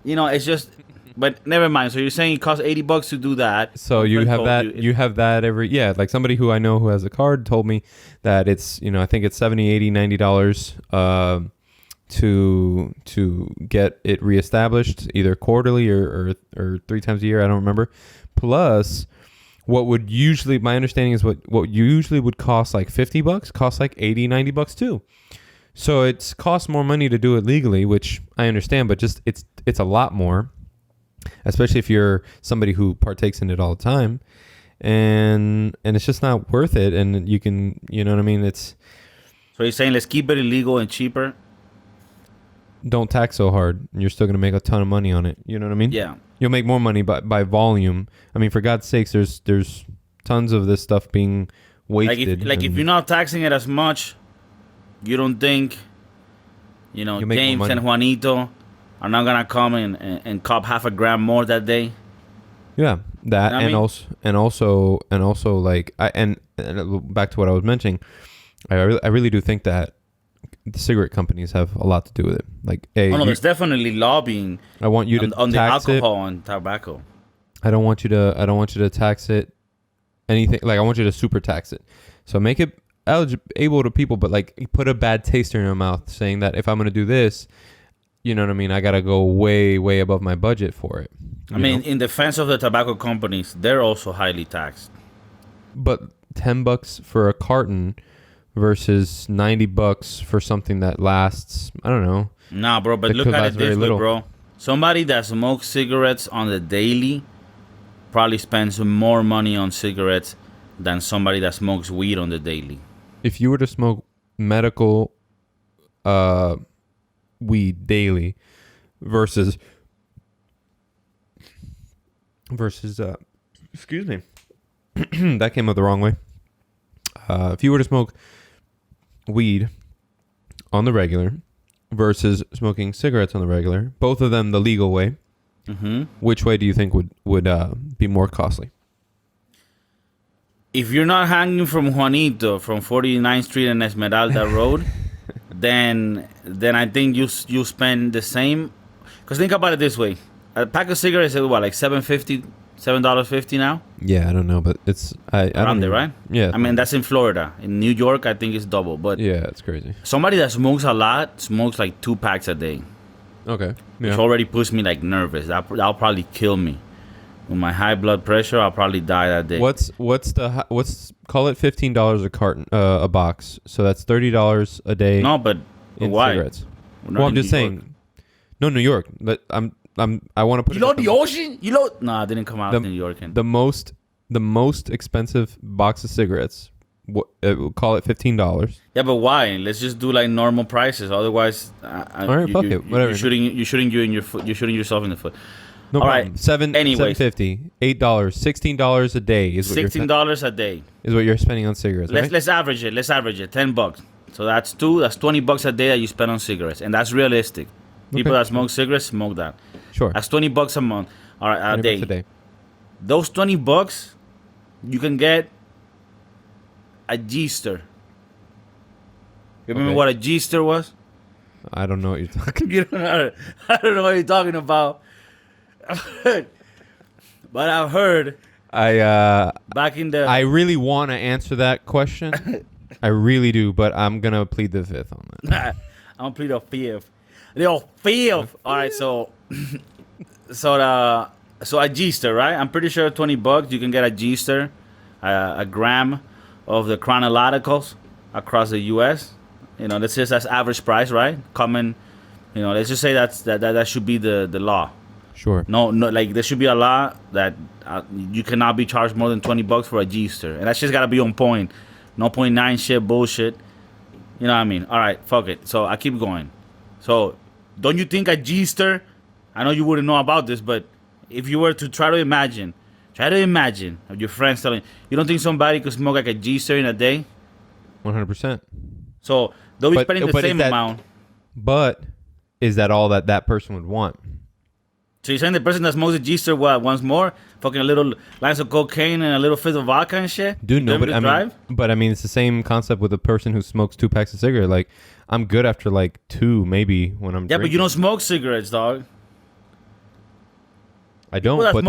It's just, but never mind. So you're saying it costs $80 to do that. So you have that. You have that every like somebody who I know who has a card told me that it's I think it's $70, $80, $90 to get it reestablished either quarterly or 3 times a year. I don't remember. Plus, what would usually, my understanding is what usually would cost like $50 costs like $80, $90 too. So it's costs more money to do it legally, which I understand, but just it's a lot more, especially if you're somebody who partakes in it all the time, and it's just not worth it. And you can, you know what I mean? It's. So you're saying let's keep it illegal and cheaper? Don't tax so hard, and you're still gonna make a ton of money on it. You know what I mean? Yeah. You'll make more money by volume. I mean, for God's sakes, there's tons of this stuff being wasted. If you're not taxing it as much, you don't think, James and Juanito are not gonna come and cop half a gram more that day? Yeah, that You know what and also like and back to what I was mentioning, I really do think that the cigarette companies have a lot to do with it. Like, hey, there's definitely lobbying. I want you to on the tax alcohol and tobacco. I don't want you to tax it anything. Like, I want you to super tax it. So make it able to people, but like put a bad taster in your mouth, saying that if I'm going to do this, you know what I mean, I got to go way, way above my budget for it. I mean, in defense of the tobacco companies, they're also highly taxed. But $10 for a carton versus $90 for something that lasts, I don't know. Nah, bro, but look at it this way, bro. Somebody that smokes cigarettes on the daily probably spends more money on cigarettes than somebody that smokes weed on the daily. If you were to smoke medical weed daily versus excuse me, that came out the wrong way. If you were to smoke weed on the regular versus smoking cigarettes on the regular, both of them the legal way, which way do you think would be more costly? If you're not hanging from Juanito from 49th Street and Esmeralda Road, then I think you spend the same. Because think about it this way: a pack of cigarettes is what, like $7.50 now? Yeah, I don't know, but it's I around there, right? Yeah, I mean, that's in Florida. In New York, I think it's double. But yeah, it's crazy. Somebody that smokes a lot smokes like 2 packs a day. Okay, yeah. Which already puts me like nervous. That'll probably kill me. With my high blood pressure, I'll probably die that day. What's call it $15 a carton, a box. So that's $30 a day. No, but in why? Cigarettes. Well, I'm just saying. No, New York. But I want to put. You know the ocean. No, I didn't come out of New York. The most expensive box of cigarettes. We'll call it $15. Yeah, but why? Let's just do like normal prices. Otherwise, all right, fuck it. Whatever. You're shooting yourself in the foot. No All problem. right. Seven Anyways. $7.50, $8, $16 a day is what $16 a day. is what you're spending on cigarettes. Right? Let's average it. Let's average it. $10. So that's $20 a day that you spend on cigarettes, and that's realistic. People Okay. that smoke cigarettes smoke that. Sure. That's $20 a month. All right, a 20 day. bucks a day. Those $20, you can get a G-ster. You remember Okay. what a G-ster was? I don't know what you're talking. You don't know, I don't know what you're talking about. But I've heard back in the I really want to answer that question. I really do, but I'm gonna plead the fifth on that. I'm gonna plead the fifth. The fifth. All right, so a G-ster, right? I'm pretty sure $20 you can get a G-ster, a gram of the chronologicals across the U.S. You know, that's just as average price, right? Common, you know, let's just say that should be the law. Sure. No, like there should be a law that you cannot be charged more than $20 for a G-ster, and that's just gotta be on point. No 0.9 shit bullshit. You know what I mean? All right, fuck it. So I keep going. So don't you think a G-ster? I know you wouldn't know about this, but if you were to try to imagine of your friends telling you don't think somebody could smoke like a G-ster in a day? 100%. So they'll be But- spending the but is same that- amount. But is that all that person would want? So you're saying the person that smokes a G-ster wants more? Fucking a little lines of cocaine and a little fifth of vodka and shit? Dude, no, Them but to I mean, drive? it's the same concept with a person who smokes 2 packs of cigarette. Like, I'm good after like 2, maybe when I'm. Yeah, but you drinking. don't smoke cigarettes, dog. I don't. People that But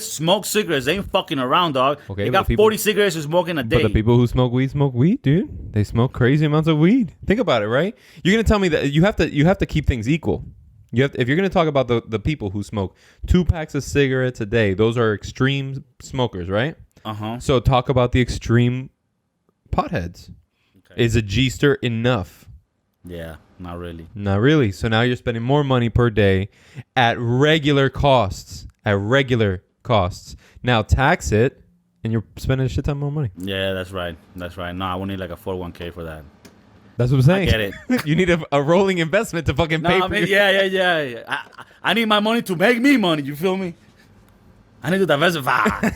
smoke cigarettes. They ain't fucking around, dog. Okay, They but got people- 40 cigarettes to smoke in a day. But the people who smoke weed, dude. They smoke crazy amounts of weed. Think about it, right? You're gonna tell me that you have to keep things equal. If you're gonna talk about the people who smoke 2 packs of cigarettes a day, those are extreme smokers, right? Uh-huh. So talk about the extreme potheads. Okay. Is a G-ster enough? Yeah, not really. Not really. So now you're spending more money per day at regular costs. Now tax it, and you're spending a shit ton more money. Yeah, that's right. No, I would need like a 401k for that. That's what I'm saying. I get it. You need a rolling investment to fucking No, pay I for mean, your... yeah. I need my money to make me money. You feel me? I need to diversify.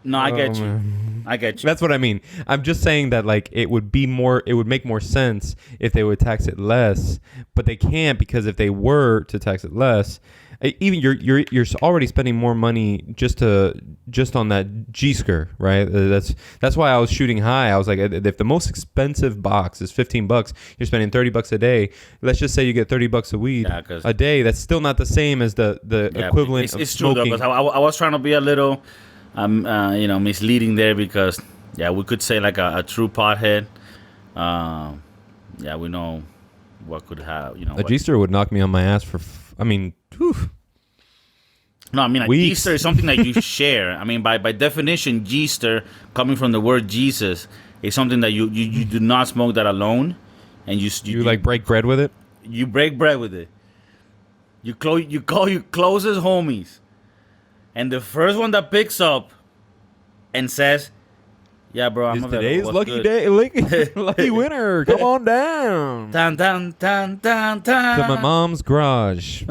No, I get you. Man. I get you. That's what I mean. I'm just saying that like it would make more sense if they would tax it less, but they can't because if they were to tax it less, even you're already spending more money just on that G-sker, right? That's why I was shooting high. I was like, if the most expensive box is $15, you're spending $30 a day. Let's just say you get $30 of weed a day. That's still not the same as the equivalent of it's true though, smoking. because I was trying to be a little, misleading there because we could say like a true pothead. We know what could have A G-ster would knock me on my ass for. Whew. No, I mean, a Weeks. G-ster is something that you share. I mean, by definition, G-ster, coming from the word Jesus, is something that you do not smoke that alone, and you like break bread with it. You break bread with it. You call your closest homies, and the first one that picks up and says, "Yeah, bro, I'm It's available. today's What's lucky good?" day, lucky winner. Come on down Dun, dun, dun, dun, dun. to my mom's garage.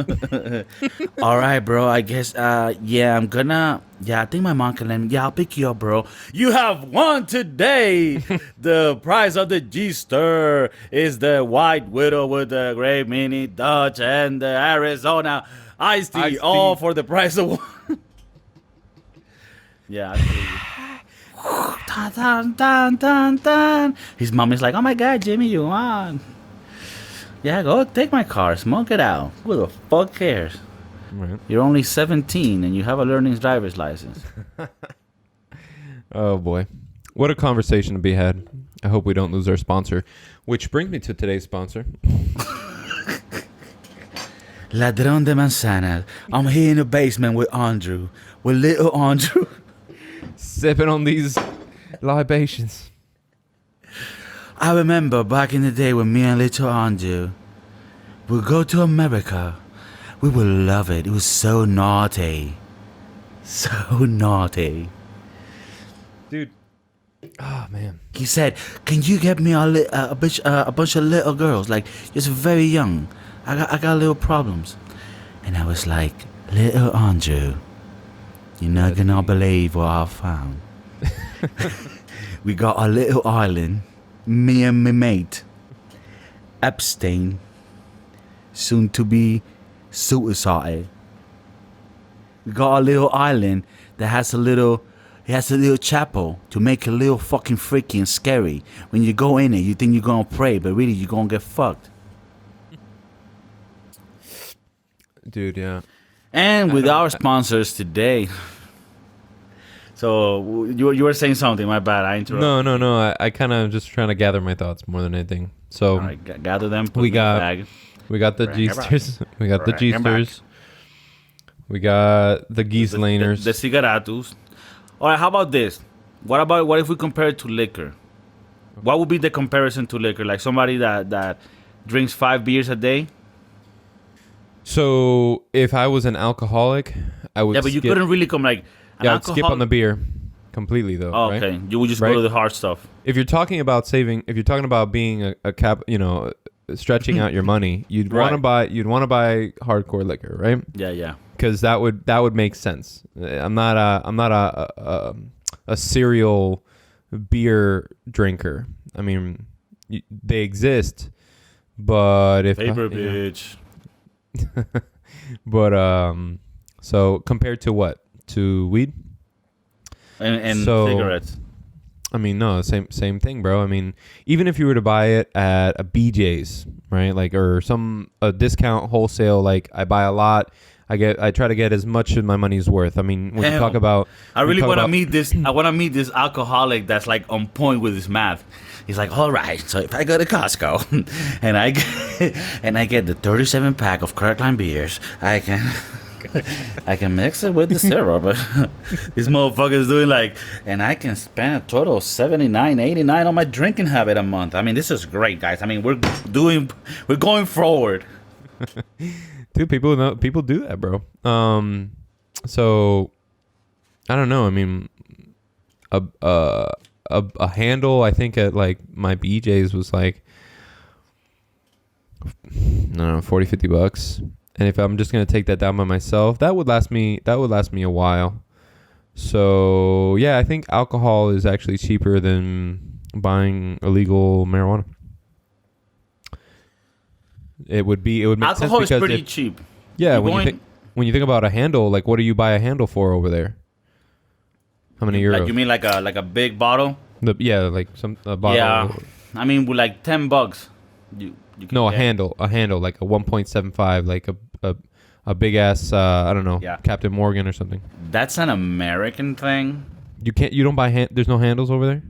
All right, bro. I guess, I'm gonna. Yeah, I think my mom can let me. Yeah, I'll pick you up, bro. You have won today. The prize of the G-Stir is the White Widow with the Great Mini Dutch and the Arizona Iced Tea, Iced all tea. for the price of one. Yeah, dun, dun, dun, dun, dun. His mom is like, "Oh my God, Jimmy, you won. Yeah, go take my car, smoke it out. Who the fuck cares? Right. You're only 17 and you have a learning driver's license." Oh boy, what a conversation to be had. I hope we don't lose our sponsor, which brings me to today's sponsor. Ladrón de manzanas. I'm here in the basement with little Andrew. Sipping on these libations. I remember back in the day when me and little Andrew would go to America. We would love it. It was so naughty. So naughty. Dude. Oh man. He said, "Can you get me a bunch of little girls, like just very young? I got little problems." And I was like, little Andrew, you're not gonna believe what I found. We got a little island, me and my mate, Epstein, soon to be suicide. We got a little island that has a little chapel to make it a little fucking freaky and scary. When you go in it, you think you're gonna pray, but really you're gonna get fucked. Dude, yeah. And with our sponsors today. So you were saying something, my bad, I interrupted. No. I kind of just trying to gather my thoughts more than anything. So All right, gather them, put we them in the got bag. we got the Bring it back. G-sters. We got the Bring it back. G-sters. We got the Gieslaners. The cigaratus. All right, how about this? What if we compare it to liquor? What would be the comparison to liquor? Like somebody that drinks 5 beers a day? So if I was an alcoholic, I would. Yeah, but you couldn't really come like. I'd skip on the beer completely though. Oh, right? okay, you would just Right? go to the hard stuff. If you're talking about saving, if you're talking about being a cap, stretching out your money, you'd Right. want to buy hardcore liquor, right? Yeah. Because that would make sense. I'm not a serial beer drinker. I mean, they exist, but if Paper bitch. but so compared to what? To weed? And So- cigarettes. I mean, no, same thing, bro. I mean, even if you were to buy it at a BJ's, right? Like, or a discount wholesale, like I buy a lot, I try to get as much of my money's worth. I mean, when you talk about, I really want to about- meet this. I want to meet this alcoholic that's like on point with his math. He's like, all right, so if I go to Costco and I get the 37 pack of Kirkland beers, I can mix it with the syrup. This motherfucker's doing like, and I can spend a total of $79.89 on my drinking habit a month. I mean, this is great, guys. I mean, we're going forward. dude, people do that, bro. So I don't know. I mean, a handle, I think at like my BJ's was like, I don't know, 40, $50. And if I'm just going to take that down by myself, that would last me a while. So yeah, I think alcohol is actually cheaper than buying illegal marijuana. It would make Alcohol sense is pretty if, cheap. yeah, You're when you think about a handle, like what do you buy a handle for over there? How many euros? Like you mean like a big bottle? Like a bottle. Yeah, I mean with like $10, you can No, a get- handle like a 1.75, like a big ass. I don't know, Yeah. Captain Morgan or something. That's an American thing. You don't buy there's no handles over there.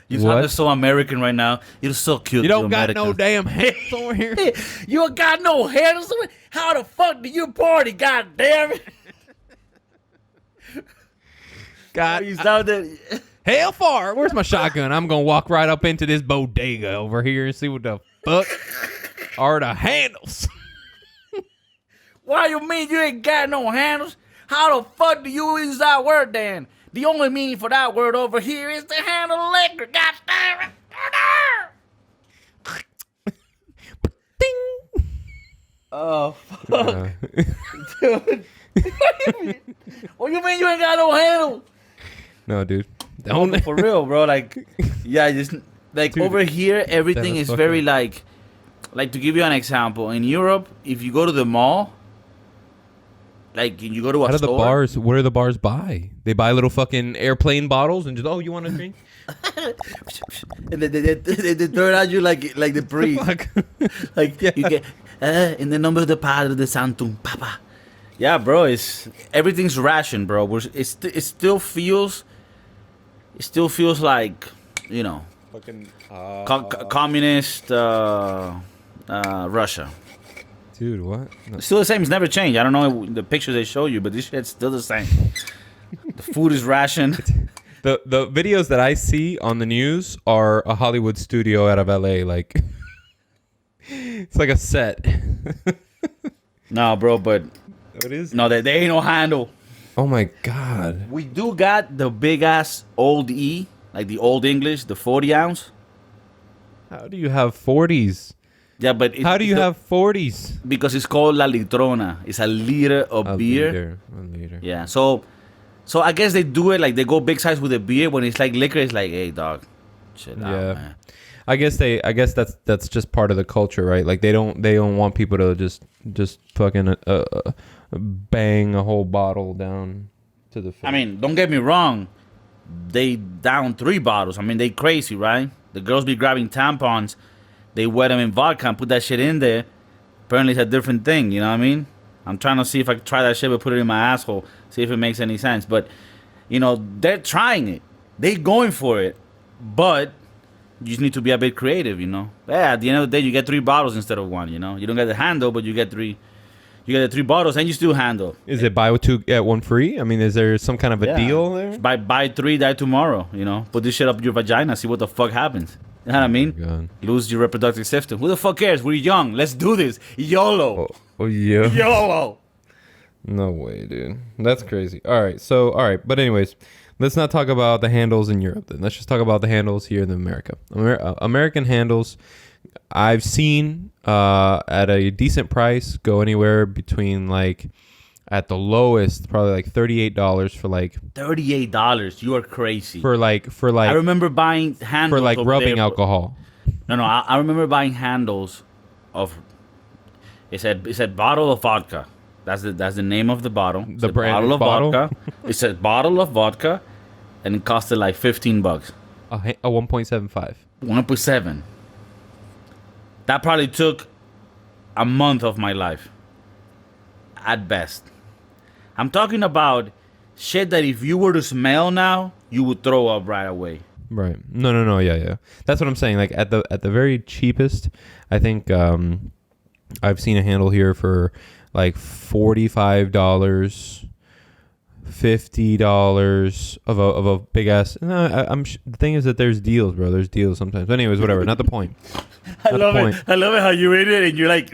You What? sound so American right now. You're so cute. You don't got American. no damn handles over here. You don't got no handles. How the fuck do you party? God damn it! God, You sound that. hell far. Where's my shotgun? I'm gonna walk right up into this bodega over here and see what the fuck are the handles. Why you mean you ain't got no handles? How the fuck do you use that word then? The only meaning for that word over here is to handle liquor. God damn it! Ding. Oh fuck, Uh, dude. What you mean you ain't got no handle? no, dude. No, Don't. for real, bro. Like, yeah, just like Dude, over here, everything that is was very fucking- like to give you an example. In Europe, if you go to the mall, like you go to a How do the store, bars? What do the bars buy? They buy little fucking airplane bottles and just you want a drink? and they throw it at you like the breeze. Fuck. Like Yeah. you get in the number de Padre de Santum, Papa. Yeah, bro, everything's ration, bro. It still feels like, you know, Fucking communist Russia. dude, what? No. It's still the same. It's never changed. I don't know the pictures they show you, but this shit's still the same. The food is rationed. The videos that I see on the news are a Hollywood studio out of LA. Like it's like a set. No, bro, but What is? no, there ain't no handle. Oh my god. We do got the big ass old E, like the old English, the 40 ounce. How do you have 40s? Yeah, but How do you have 40s? because it's called La Litrona. It's a liter of A beer. liter. Yeah. So I guess they do it like they go big size with the beer. When it's like liquor, it's like, hey, dog, chill out, man. I guess that's just part of the culture, right? Like they don't want people to just fucking bang a whole bottle down to the face. I mean, don't get me wrong. They down 3 bottles. I mean, they crazy, right? The girls be grabbing tampons. They wet them in vodka and put that shit in there. Apparently, it's a different thing. You know what I mean? I'm trying to see if I can try that shit, but put it in my asshole. See if it makes any sense. But, they're trying it. They going for it. But you just need to be a bit creative, Yeah, at the end of the day, you get 3 bottles instead of 1, You don't get the handle, but you get 3. You get the 3 bottles, and you still handle. Is it buy 2 get 1 free? I mean, is there some kind of a deal there? Buy 3, die tomorrow. Put this shit up your vagina, see what the fuck happens. You know what I mean? God. Lose your reproductive system. Who the fuck cares? We're young. Let's do this. YOLO. Oh yeah. YOLO. No way, dude. That's crazy. All right. But anyways, let's not talk about the handles in Europe then. Let's just talk about the handles here in America. American handles, I've seen at a decent price go anywhere between like at the lowest probably like $38 for like $38. You are crazy. for like I remember buying handles for like over rubbing there. alcohol. No, I remember buying handles of. It said bottle of vodka. That's the name of the bottle. The brand bottle of vodka. It said bottle of vodka, and it costed like $15. A 1.75. 1.7. That probably took a month of my life, at best. I'm talking about shit that if you were to smell now, you would throw up right away. Right. No. Yeah. That's what I'm saying. Like at the very cheapest, I think I've seen a handle here for like $45, $50 of a big ass. No, the thing is that there's deals, bro. There's deals sometimes. But anyways, whatever. Not the point. I love it how you read it and you're like,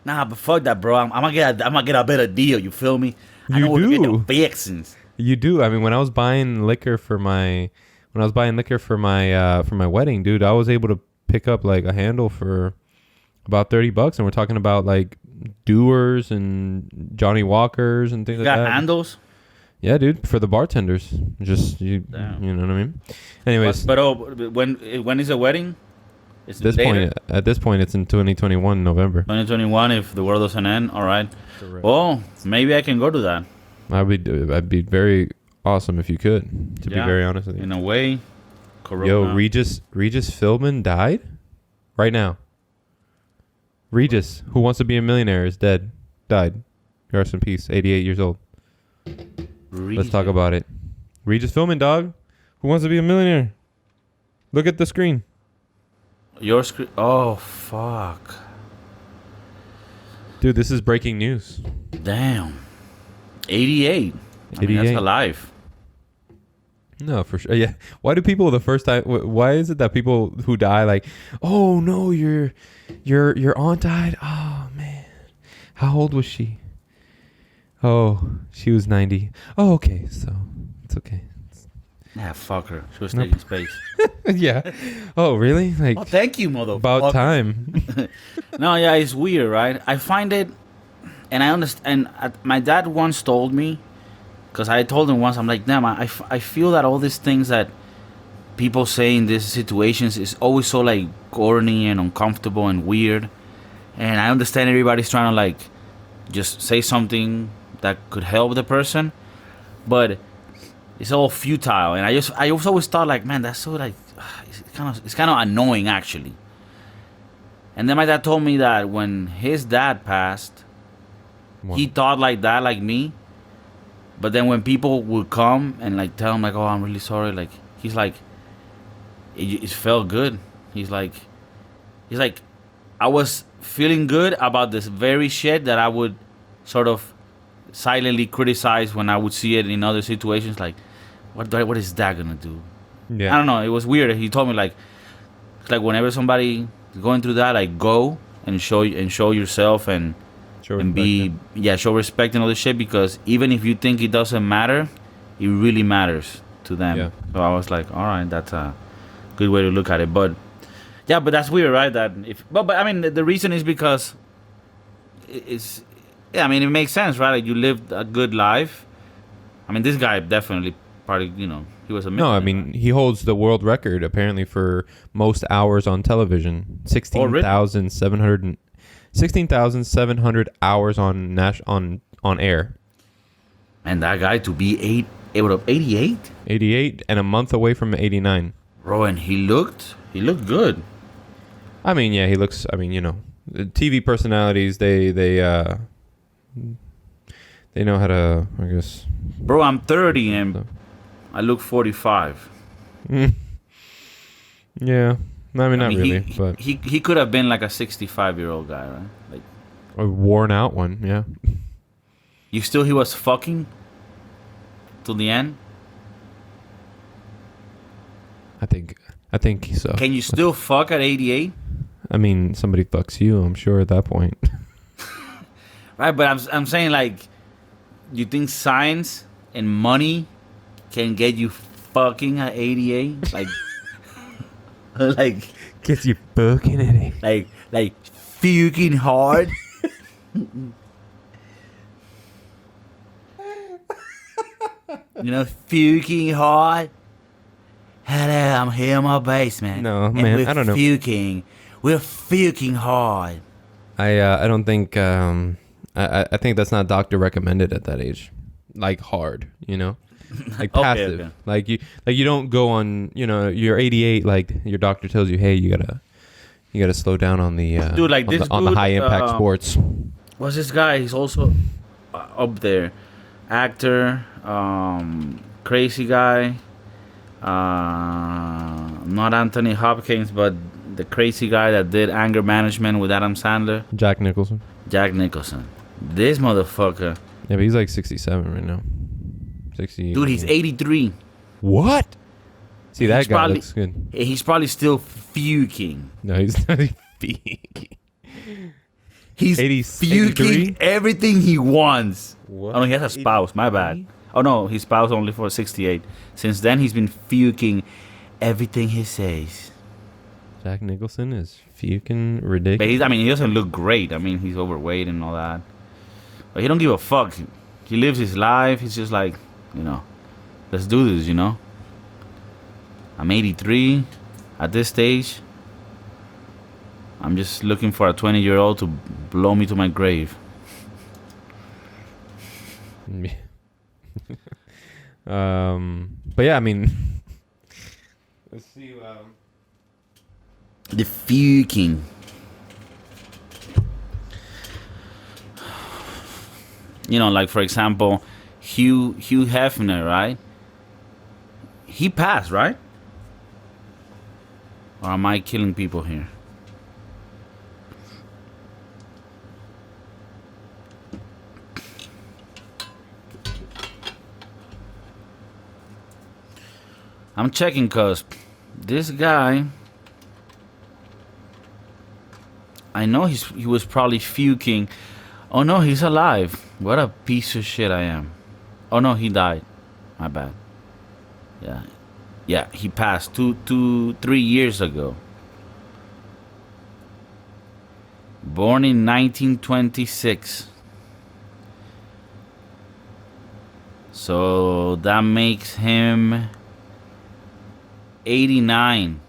nah, but fuck that, bro. I'm gonna get a better deal. You feel me? I know where to get the fixings. You do. I mean, when I was buying liquor for my wedding, dude, I was able to pick up like a handle for about $30, and we're talking about like Doers and Johnny Walkers and things You like that. got handles? Yeah, dude, for the bartenders. Just you know what I mean. Anyways, but when is the wedding? It's at this point, it's in 2021 November. 2021, if the world doesn't end. All right. Correct. Well, maybe I can go to that. I'd be very awesome if you could. To be very honest with you. In a way, Corona. Yo, Regis Philbin died right now. Regis, who wants to be a millionaire, is dead. Died. Rest in peace. 88 years old. Let's talk about it. Regis Philbin, dog. Who wants to be a millionaire? Look at the screen. Your screen. Oh, fuck. Dude, this is breaking news. Damn. 88. I mean, that's alive. No, for sure. Yeah. Why do people the first time? Why is it that people who die like, oh no, your aunt died? Oh man, how old was she? Oh, she was 90. Oh, okay, so it's okay. Yeah, fuck her. She was taking space. Yeah. Oh, really? Like, oh, thank you, motherfucker. About time. No, yeah, it's weird, right? I find it, and I understand. My dad once told me, because I told him once, I'm like, damn, I feel that all these things that people say in these situations is always so like corny and uncomfortable and weird. And I understand everybody's trying to like just say something that could help the person, but it's all futile. And I always thought like, man, that's so like it's kind of annoying actually. And then my dad told me that when his dad passed, he thought like that, like me. But then when people would come and like tell him like, oh, I'm really sorry, like he's like, it felt good. He's like, I was feeling good about this very shit that I would sort of silently criticize when I would see it in other situations. Like, what is that gonna do? Yeah. I don't know. It was weird. He told me like whenever somebody is going through that, like go and show yourself and show respect and all this shit, because even if you think it doesn't matter, it really matters to them. Yeah. So I was like, all right, that's a good way to look at it. But Yeah, but that's weird, right? That if, but I mean, the reason is because it's, yeah, I mean, it makes sense, right? Like you lived a good life. I mean, this guy definitely probably, he was a No, I millionaire, mean right? he holds the world record apparently for most hours on television. Oh, really? 16,700 hours on air. And that guy to be 88, 88 and a month away from 89. bro, and he looked good. I mean, yeah, he looks. I mean, the TV personalities. They know how to. I guess. Bro, I'm 30 and I look 45. Mm, yeah, I mean, not mean, really, he, but he could have been like a 65-year-old guy, right? Like, a worn out one. Yeah. he was fucking to the end. I think so. Can you still fuck at 88? I mean, somebody fucks you. I'm sure at that point. Right, but I'm saying, like, you think science and money can get you fucking at 88? Like, like, Gets you fucking in it. like fucking hard. Fucking hard. Hello, I'm here in my basement. No, and man, we're I don't know. We're fucking hard. I don't think I think that's not doctor recommended at that age. Like hard, like Okay, passive. okay. Like you don't go on. You're 88. Like your doctor tells you, hey, you gotta slow down on the Dude, like this on the dude, high impact sports. What's this guy? He's also up there. Actor, crazy guy. Not Anthony Hopkins, but the crazy guy that did Anger Management with Adam Sandler. Jack Nicholson. Jack Nicholson. This motherfucker. Yeah, but he's like 67 right now. 60. Dude, he's 83. What? See, that He's guy probably- looks good. He's probably still fuking. No, he's not big. He's 83? fuking everything he wants. What? Oh, no, he has a spouse. My bad. Oh, no, his spouse only for 68. Since then, he's been fuking everything he says. Jack Nicholson is fucking But ridiculous. he doesn't look great. I mean, he's overweight and all that. But he don't give a fuck. He lives his life. He's just like, let's do this, I'm 83 at this stage. I'm just looking for a 20-year-old to blow me to my grave. But yeah, I mean, let's see. The fucking. Like for example, Hugh Hefner, right? He passed, right? Or am I killing people here? I'm checking because this guy, I know he was probably fuking. Oh no, he's alive. What a piece of shit I am. Oh no, he died. My bad. Yeah, he passed 3 years ago. Born in 1926. So that makes him 89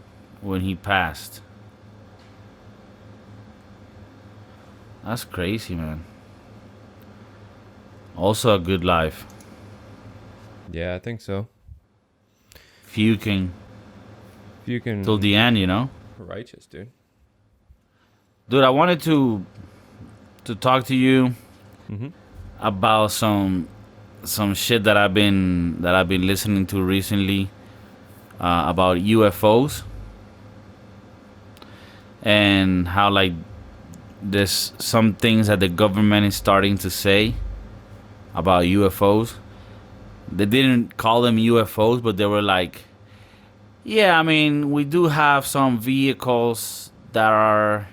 when he passed. That's crazy, man. Also a good life. Yeah, I think so. Fuking You can till the end, righteous, dude. Dude, I wanted to talk to you Mm-hmm. about some shit that I've been listening to recently about UFOs and how like there's some things that the government is starting to say about UFOs. They didn't call them UFOs, but they were like, yeah, I mean, we do have some vehicles that are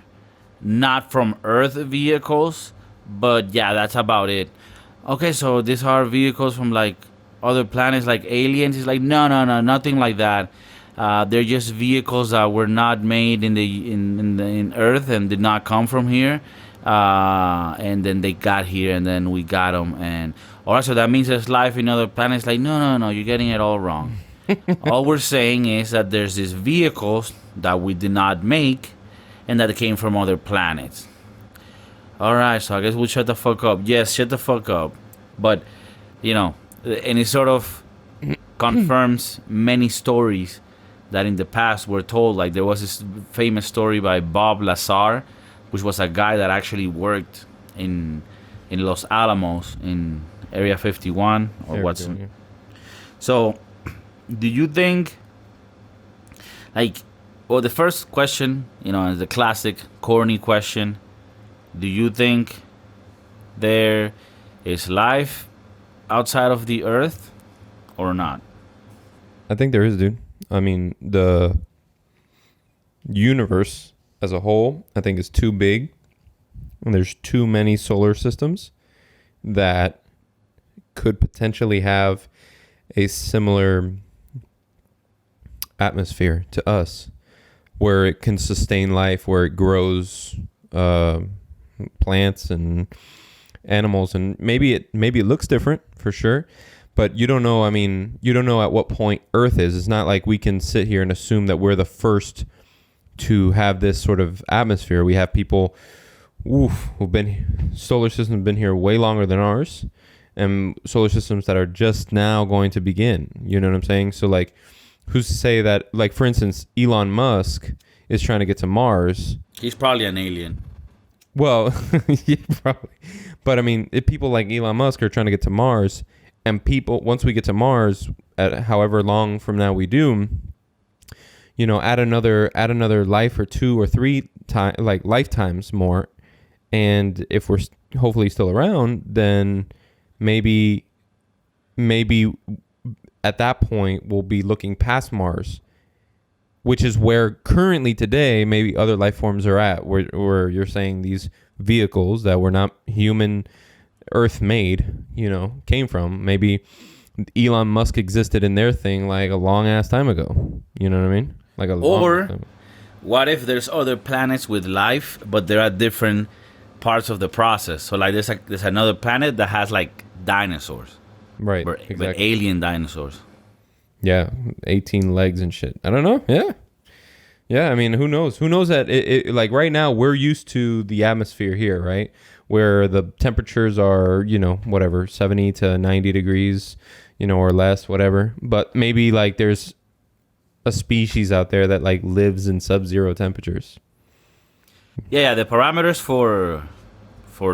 not from Earth vehicles, but yeah, that's about it. Okay, so these are vehicles from like other planets, like aliens. It's like, no, nothing like that. They're just vehicles that were not made in Earth and did not come from here. And then they got here, and then we got them. And also, that means there's life in other planets. Like, no, no, no, you're getting it all wrong. All we're saying is that there's these vehicles that we did not make, and that came from other planets. All right, so I guess we'll shut the fuck up. Yes, shut the fuck up. But, and it sort of confirms many stories that in the past were told. Like, there was this famous story by Bob Lazar, which was a guy that actually worked in Los Alamos in Area 51 or what's. Yeah. So, do you think, the first question, is the classic corny question. Do you think there is life outside of the Earth or not? I think there is, dude. I mean, the universe as a whole, I think, is too big. And there's too many solar systems that could potentially have a similar atmosphere to us, where it can sustain life, where it grows plants and animals, and maybe it looks different for sure, but you don't know. I mean, you don't know at what point Earth is. It's not like we can sit here and assume that we're the first to have this sort of atmosphere. We have people who've been, solar systems have been here way longer than ours, and solar systems that are just now going to begin. You know what I'm saying? So like, who's to say that, like, for instance, Elon Musk is trying to get to Mars. He's probably an alien. Well, yeah, probably. But I mean, if people like Elon Musk are trying to get to Mars, and people, once we get to Mars, at however long from now we do, add another life or 2 or 3 lifetimes more, and if we're hopefully still around, then maybe at that point we'll be looking past Mars, which is where currently today maybe other life forms are at, where you're saying these vehicles that were not human Earth made, came from. Maybe Elon Musk existed in their thing like a long ass time ago. You know what I mean? Like What if there's other planets with life, but they're at different parts of the process? So like there's another planet that has like dinosaurs. Right. But alien dinosaurs. Yeah, 18 legs and shit. I don't know. Yeah. I mean, who knows? Who knows that it like right now we're used to the atmosphere here, right? Where the temperatures are, whatever, 70 to 90 degrees, or less, whatever. But maybe like there's a species out there that like lives in sub-zero temperatures. Yeah, the parameters for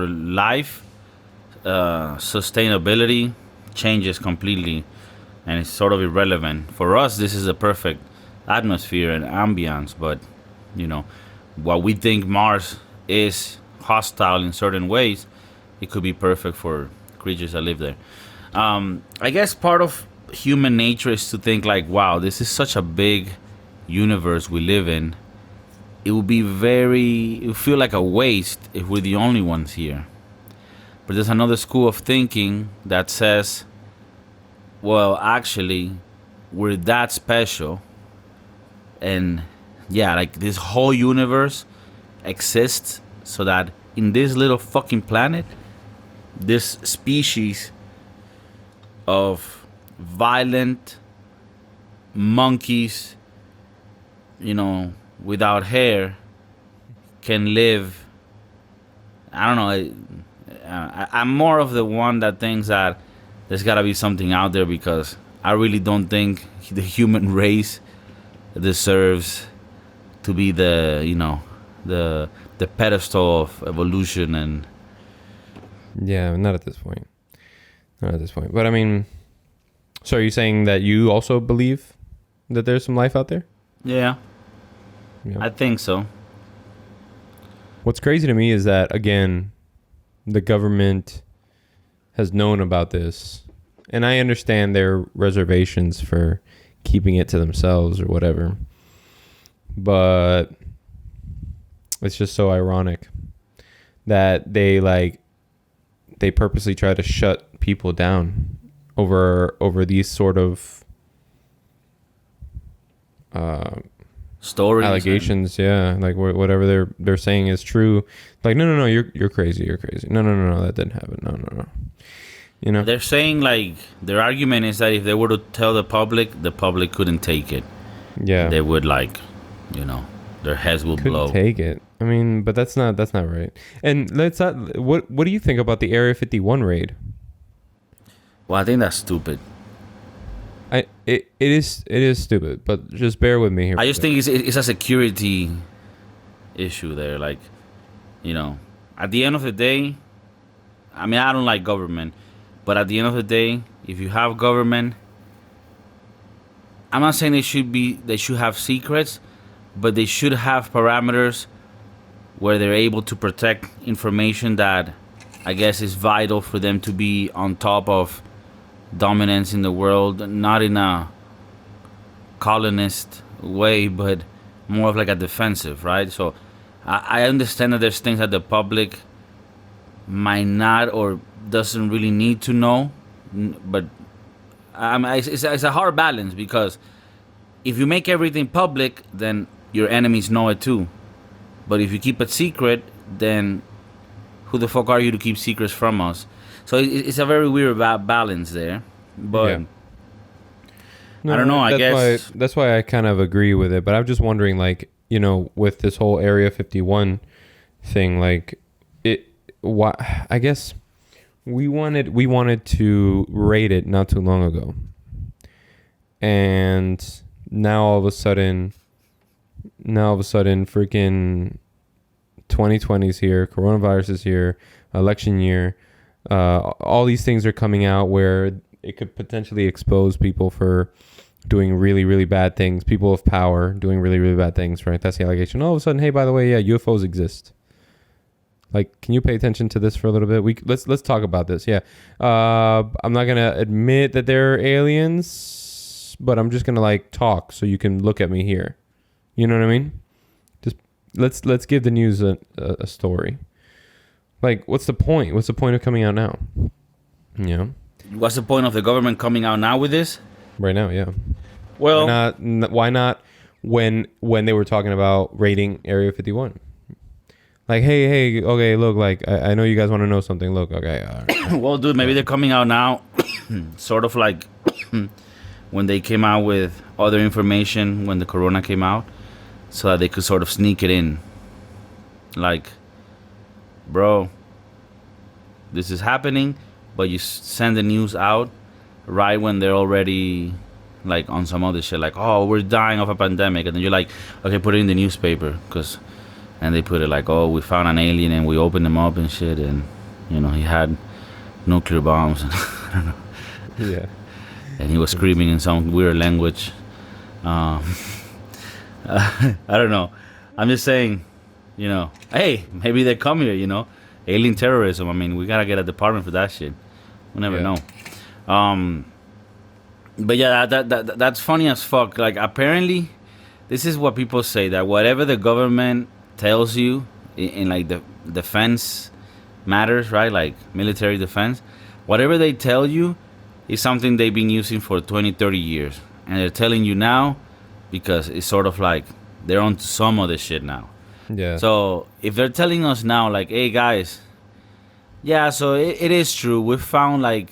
life, sustainability changes completely, and it's sort of irrelevant. For us, this is a perfect atmosphere and ambience, but what we think Mars is hostile in certain ways, it could be perfect for creatures that live there. I guess part of human nature is to think like, wow, this is such a big universe we live in. It would feel like a waste if we're the only ones here. But there's another school of thinking that says, well, actually, we're that special. And yeah, like this whole universe exists so that in this little fucking planet, this species of violent monkeys, without hair, can live. I don't know. I'm more of the one that thinks that there's got to be something out there, because I really don't think the human race deserves to be the pedestal of evolution. And yeah, not at this point. But I mean, so are you saying that you also believe that there's some life out there? Yeah. I think so. What's crazy to me is that, again, the government has known about this, and I understand their reservations for keeping it to themselves or whatever, but it's just so ironic that they purposely try to shut people down over these sort of stories, allegations. Yeah, like whatever they're saying is true. Like, no, you're crazy. You're crazy. No, that didn't happen. No. You know, they're saying like their argument is that if they were to tell the public couldn't take it. yeah, They would like, their heads will couldn't blow. take it. I mean, but that's not right. And let's not. What do you think about the Area 51 raid? Well, I think that's stupid. It is stupid, but just bear with me here. I just think it's a security issue there. Like, at the end of the day, I mean, I don't like government, but at the end of the day, if you have government, I'm not saying they should have secrets, but they should have parameters where they're able to protect information that I guess is vital for them to be on top of dominance in the world, not in a colonist way, but more of like a defensive, right? So I understand that there's things that the public might not or doesn't really need to know, but it's a hard balance, because if you make everything public, then your enemies know it too. But if you keep it secret, then who the fuck are you to keep secrets from us? So it's a very weird balance there. But Yeah. No, I don't know. I guess that's why I kind of agree with it. But I'm just wondering, like, with this whole Area 51 thing, like, why? I guess we wanted to raid it not too long ago, and now all of a sudden, freaking 2020 is here, coronavirus is here, election year, all these things are coming out where it could potentially expose people for doing really, really bad things. People of power doing really, really bad things, right? That's the allegation. All of a sudden, hey, by the way, yeah, UFOs exist. Like, can you pay attention to this for a little bit? Let's talk about this. Yeah, I'm not gonna admit that they're aliens, but I'm just gonna like talk so you can look at me here. You know what I mean? Just let's give the news a story. Like, what's the point? What's the point of coming out now? Yeah. What's the point of the government coming out now with this? Right now, yeah. Well, why not when they were talking about raiding Area 51? Like, hey, okay, look, like, I know you guys want to know something. Look, okay, all right. well, dude, maybe they're coming out now, sort of like when they came out with other information when the corona came out, so that they could sort of sneak it in. Like, bro, this is happening, but you send the news out right when they're already like on some other shit, like, oh, we're dying of a pandemic, and then you're like, okay, put it in the newspaper, and they put it like, oh, we found an alien and we opened him up and shit, and he had nuclear bombs. I don't know. Yeah. And he was screaming in some weird language. I don't know. I'm just saying, hey, maybe they come here, alien terrorism. I mean, we gotta get a department for that shit. We never know. But yeah, that's funny as fuck. Like, apparently, this is what people say, that whatever the government tells you in like the defense matters, right? Like military defense, whatever they tell you is something they've been using for 20, 30 years. And they're telling you now because it's sort of like they're on to some of the shit now. Yeah. So if they're telling us now, like, hey guys, yeah, so it is true. We found like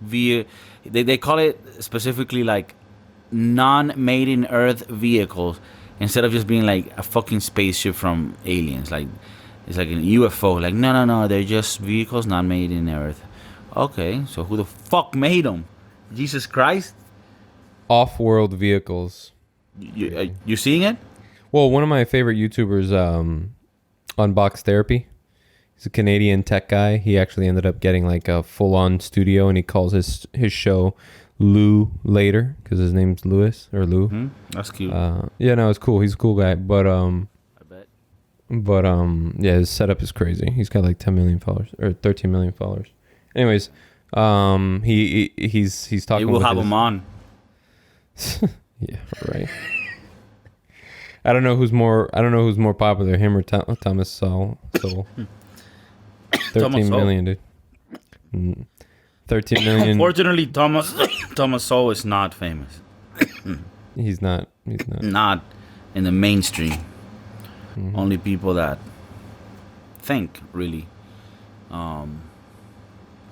they call it specifically like non-made in Earth vehicles, instead of just being like a fucking spaceship from aliens. Like, it's like an UFO. Like, no, they're just vehicles not made in Earth. Okay, so who the fuck made them? Jesus Christ? Off-world vehicles. You seeing it? Well, one of my favorite YouTubers, Unbox Therapy. He's a Canadian tech guy. He actually ended up getting like a full-on studio, and he calls his show Lou Later because his name's Louis or Lou. Mm-hmm. That's cute. Yeah, no, it's cool. He's a cool guy, but I bet. But yeah, his setup is crazy. He's got like 10 million followers or 13 million followers. Anyways, he's talking. We'll have him on. Yeah, right. I don't know who's more popular, him or Thomas Sowell. 13 million, dude. 13 million. Unfortunately, Thomas Sowell is not famous. He's not. He's not. Not in the mainstream. Mhm. Only people that think, really.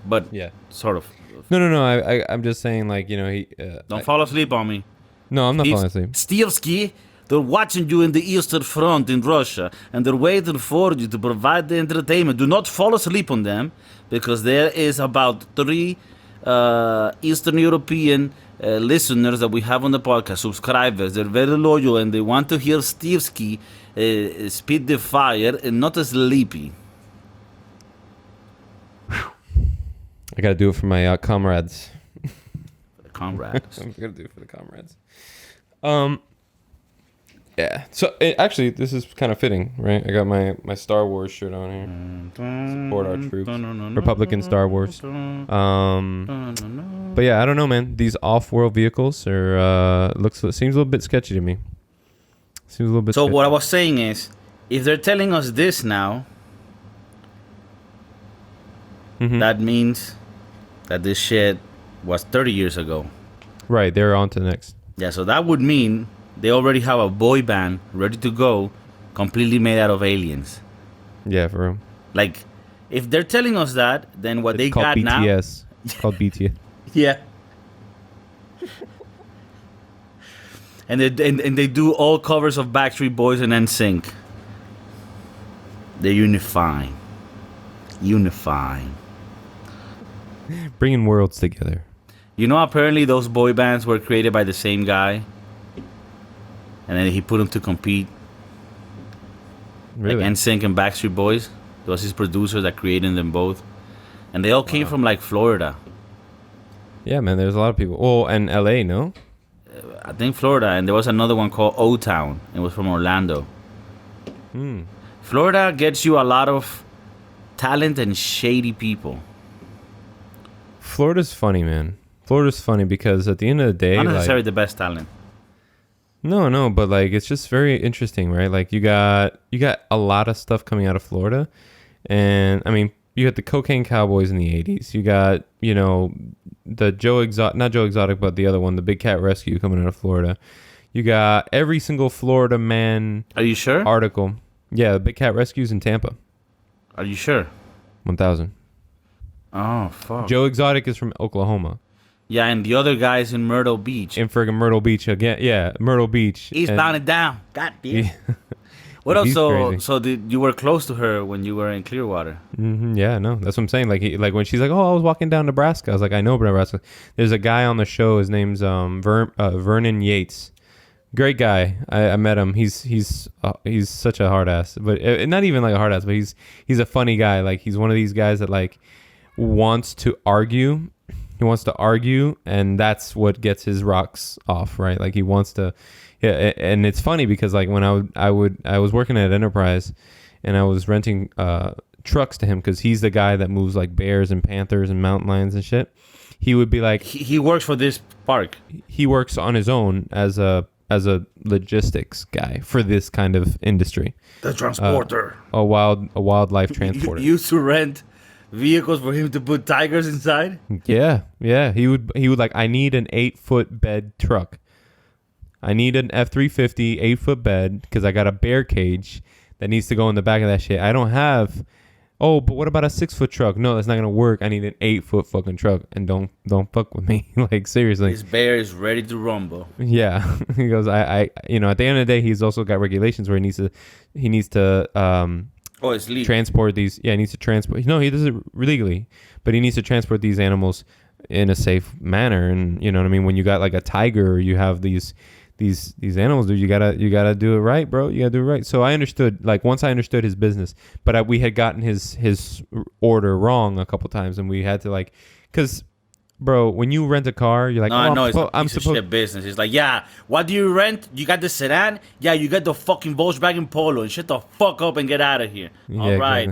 But Yeah. sort of. No. I'm just saying, like, he. Don't fall asleep on me. No, I'm not falling asleep. Stievsky, they're watching you in the Eastern Front in Russia, and they're waiting for you to provide the entertainment. Do not fall asleep on them, because there is about 3 Eastern European listeners that we have on the podcast, subscribers. They're very loyal, and they want to hear Stievsky spit the fire and not sleepy. I gotta do it for my comrades. Comrades. I'm gonna do it for the comrades. Yeah. So actually, this is kind of fitting, right? I got my Star Wars shirt on here. Support our troops. Republican Star Wars. But yeah, I don't know, man. These off-world vehicles are seems a little bit sketchy to me. Seems a little bit. So sketchy. what I was saying is, if they're telling us this now, Mhm. that means that this shit was 30 years ago. Right, they're on to the next. Yeah, so that would mean they already have a boy band ready to go, completely made out of aliens. Yeah, for real. Like, if they're telling us that, then what It's they called got now... BTS. It's called BTS. Yeah. and they do all covers of Backstreet Boys and NSYNC. They're unifying. Bringing worlds together. You know, apparently those boy bands were created by the same guy. And then he put them to compete. Really? Like NSYNC and Backstreet Boys. It was his producer that created them both. And they all came from, like, Florida. Yeah, man, there's a lot of people. Oh, and LA, no? I think Florida. And there was another one called O-Town. It was from Orlando. Florida gets you a lot of talent and shady people. Florida's funny, man. Florida's funny because at the end of the day, Not necessarily like, the best talent. no, but like it's just very interesting, right? Like you got a lot of stuff coming out of Florida, and I mean, you got the Cocaine Cowboys in the '80s. You got the not Joe Exotic, but the other one, the Big Cat Rescue coming out of Florida. You got every single Florida man. Are you sure? Article. Yeah, the Big Cat Rescue's in Tampa. Are you sure? 1,000. Oh, fuck. Joe Exotic is from Oklahoma. Yeah, and the other guy's in Myrtle Beach. In friggin' Myrtle Beach again. Yeah, Myrtle Beach. Eastbound and down. God damn. Yeah. What else? He's crazy. So you were close to her when you were in Clearwater. Yeah, no, that's what I'm saying. Like, like when she's like, "Oh, I was walking down Nebraska," I was like, "I know Nebraska." There's a guy on the show. His name's Vernon Yates. Great guy. I met him. He's such a hard ass, but not even like a hard ass, but he's a funny guy. Like he's one of these guys that like wants to argue. He wants to argue, and that's what gets his rocks off, right? Like he wants to. Yeah, and it's funny because like when I was working at Enterprise, and I was renting trucks to him because he's the guy that moves like bears and panthers and mountain lions and shit. He would be like he works for this park. He works on his own as a logistics guy for this kind of industry. The transporter. A wildlife transporter. You used to rent vehicles for him to put tigers inside? Yeah. He would like, I need an 8-foot bed truck. I need an F-350 8-foot bed because I got a bear cage that needs to go in the back of that shit. I don't have. Oh, but what about a 6-foot truck? No, that's not gonna work. I need an 8-foot fucking truck, and don't fuck with me. Like seriously. This bear is ready to rumble. Yeah, he goes. I at the end of the day, he's also got regulations where he needs to It's legal. transport these. Yeah, he needs to transport. No, he does it legally, but he needs to transport these animals in a safe manner. And you know what I mean. When you got like a tiger, or you have these animals, dude, you gotta do it right, bro. You gotta do it right. So I understood, like once I understood his business, but we had gotten his order wrong a couple times, and we had to like, cause, bro, when you rent a car, you're like, I'm supposed to business. It's like, yeah, what do you rent? You got the sedan? Yeah, you got the fucking Volkswagen Polo, and shut the fuck up and get out of here. Yeah, all right.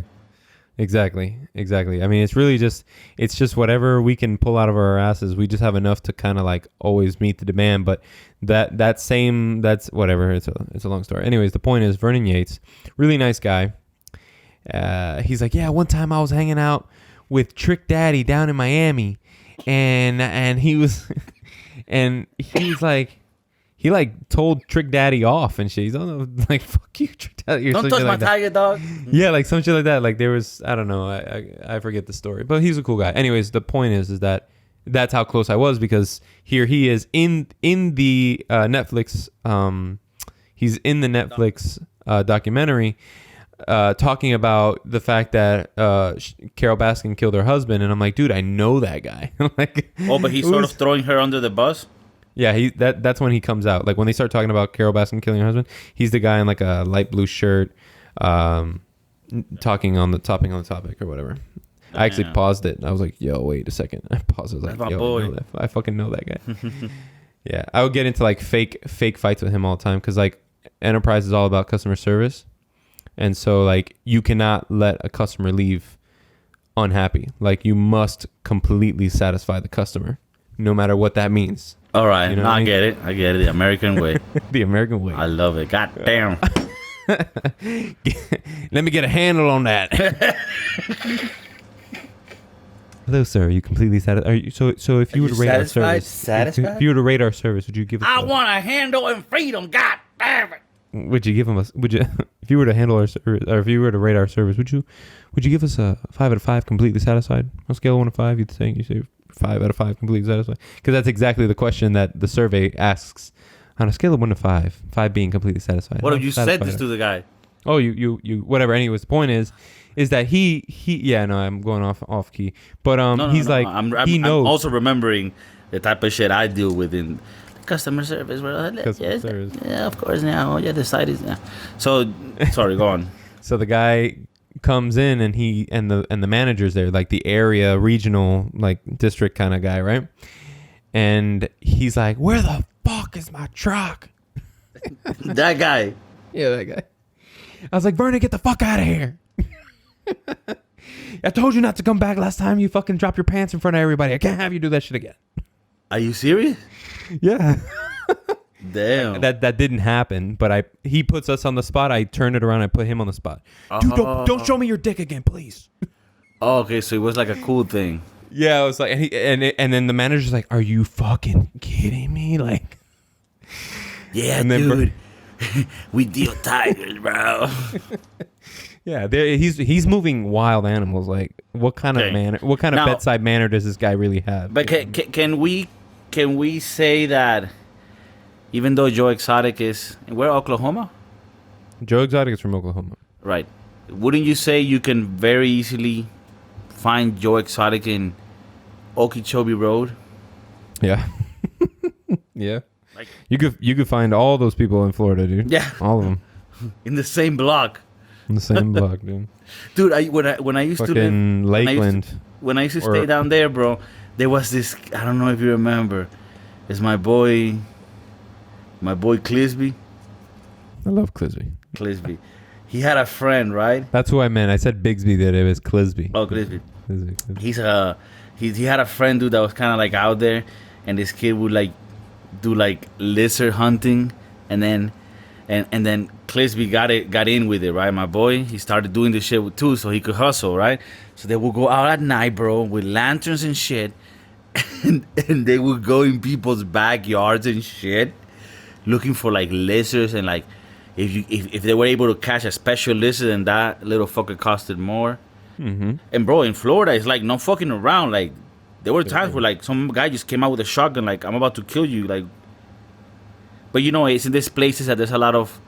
Exactly. I mean, it's just whatever we can pull out of our asses. We just have enough to kind of like always meet the demand. But that's whatever. It's a long story. Anyways, the point is Vernon Yates, really nice guy. He's like, yeah, one time I was hanging out with Trick Daddy down in Miami, and he was, and he was like, he like told Trick Daddy off and shit. He's on the, like, fuck you, Trick Daddy. Don't touch my tiger, dog. Yeah, like some shit like that. Like there was, I don't know, I forget the story, but he's a cool guy. Anyways, the point is that that's how close I was, because here he is in the Netflix. He's in the Netflix documentary. Talking about the fact that Carol Baskin killed her husband, and I'm like, dude, I know that guy. Like, but he's sort of throwing her under the bus. Yeah, that's when he comes out. Like when they start talking about Carol Baskin killing her husband, he's the guy in like a light blue shirt, topping on the topic or whatever. I actually paused it. I was like, yo, wait a second. I paused. I was like, yo, I fucking know that guy. Yeah, I would get into like fake fights with him all the time, because like Enterprise is all about customer service. And so, like, you cannot let a customer leave unhappy. Like, you must completely satisfy the customer, no matter what that means. All right. You know I get it. The American way. The American way. I love it. God damn. Let me get a handle on that. Hello, sir. Are you completely satisfied? Are you, so if you were to rate our service, if you were to rate our service, would you give us? I want a handle and freedom. God damn it. Would you give him if you were to handle our service, or if you were to rate our service, would you give us a 5 out of 5 completely satisfied? On a scale of 1 to 5, you say 5 out of 5 completely satisfied? Because that's exactly the question that the survey asks. On a scale of 1 to 5, 5 being completely satisfied. What if you said this to the guy? Oh, you whatever. Anyways, the point is that he yeah, no, I'm going off key, but he's like, he knows. I'm also remembering the type of shit I deal with in customer service. Service. Yeah, of course. Now, oh, yeah, the site is now. So, sorry, go on. So the guy comes in, and the manager's there, like the area regional, like district kind of guy, right? And he's like, "Where the fuck is my truck?" That guy. Yeah, that guy. I was like, "Vernon, get the fuck out of here." I told you not to come back last time. You fucking dropped your pants in front of everybody. I can't have you do that shit again. Are you serious? Yeah. Damn. That didn't happen, but he puts us on the spot. I turned it around. I put him on the spot. Dude, don't show me your dick again, please. Oh, okay. So it was like a cool thing. Yeah, I was like, and then the manager's like, "Are you fucking kidding me?" Like, yeah, and then, dude. We deal tigers, bro. Yeah, he's moving wild animals. Like, what kind of bedside manner does this guy really have? But can we say that even though Joe Exotic is where, Oklahoma? Joe Exotic is from Oklahoma, right? Wouldn't you say you can very easily find Joe Exotic in Okeechobee Road? Yeah, yeah. Like, you could find all those people in Florida, dude. Yeah, all of them in the same block. In the same block, dude. Dude, when I used to live in Lakeland, when I used to stay down there, bro, there was this. I don't know if you remember. It's my boy Clisby. I love Clisby. Clisby. He had a friend, right? That's who I meant. I said Bigsby, that it was Clisby. Oh, Clisby. He had a friend, dude, that was kind of like out there, and this kid would like do like lizard hunting, and then Clisby got in with it, right? My boy, he started doing this shit too, so he could hustle, right? So they would go out at night, bro, with lanterns and shit, and they would go in people's backyards and shit, looking for like lizards, and like if they were able to catch a special lizard, and that little fucker costed more. Mm-hmm. And bro, in Florida, it's like no fucking around. Like there were times where like some guy just came out with a shotgun, like, I'm about to kill you, like. But you know, it's in these places that there's a lot of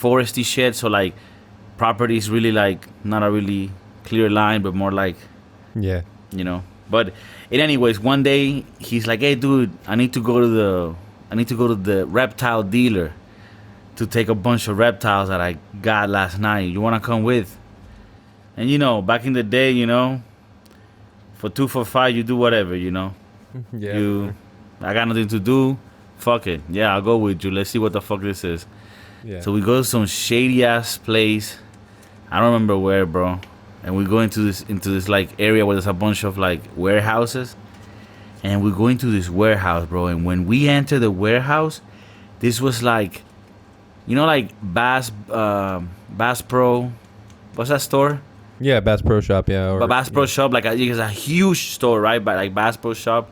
foresty shit, so like property is really like not a really clear line, but more like, yeah, you know. But anyways, one day he's like, "Hey, dude, I need to go to the reptile dealer to take a bunch of reptiles that I got last night. You wanna come with?" And you know, back in the day, you know, for 2 for $5, you do whatever, you know. Yeah. I got nothing to do. Fuck it. Yeah, I'll go with you. Let's see what the fuck this is. Yeah. So we go to some shady ass place. I don't remember where, bro. And we go into this like area where there's a bunch of like warehouses. And we go into this warehouse, bro. And when we enter the warehouse, this was like, you know, like Bass Pro. What's that store? Yeah, Bass Pro Shop. Yeah. But Bass Pro Shop, like it's a huge store, right? But like Bass Pro Shop.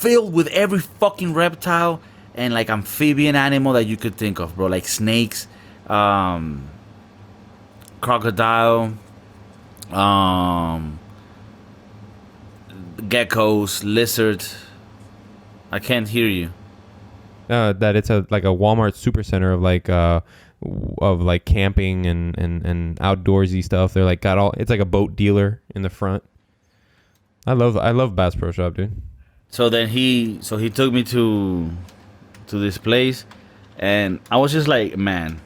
filled with every fucking reptile and like amphibian animal that you could think of, bro. Like snakes, crocodile, geckos, lizards. I can't hear you. That it's like a Walmart supercenter of like camping and outdoorsy stuff. They're like got all. It's like a boat dealer in the front. I love Bass Pro Shop, dude. So then he took me to this place, and I was just like, man,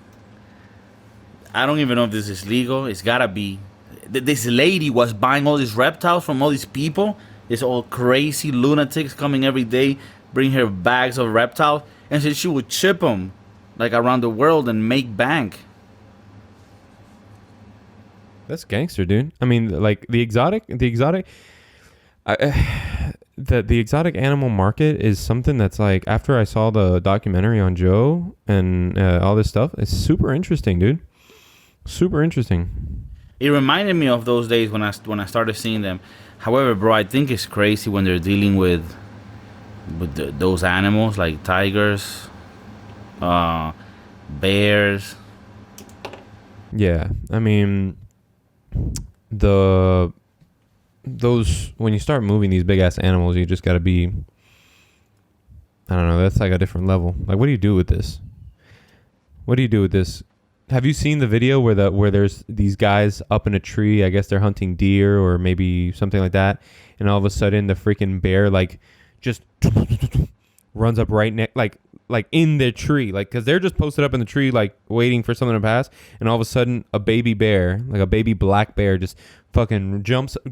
I don't even know if this is legal. It's gotta be. This lady was buying all these reptiles from all these people. These all crazy lunatics coming every day, bring her bags of reptiles, and so she would ship them like around the world and make bank. That's gangster, dude. I mean, like the exotic, the exotic animal market is something that's like, after I saw the documentary on Joe and all this stuff, it's super interesting, dude. Super interesting. It reminded me of those days when I started seeing them. However, bro, I think it's crazy when they're dealing with those animals like tigers, bears. Yeah, I mean, those when you start moving these big ass animals, you just got to be, I don't know, that's like a different level. Like, what do you do with this? What do you do with this? Have you seen the video where there's these guys up in a tree? I guess they're hunting deer or maybe something like that, and all of a sudden the freaking bear like just runs up right next, like in the tree, like because they're just posted up in the tree like waiting for something to pass, and all of a sudden a baby bear, like a baby black bear, just fucking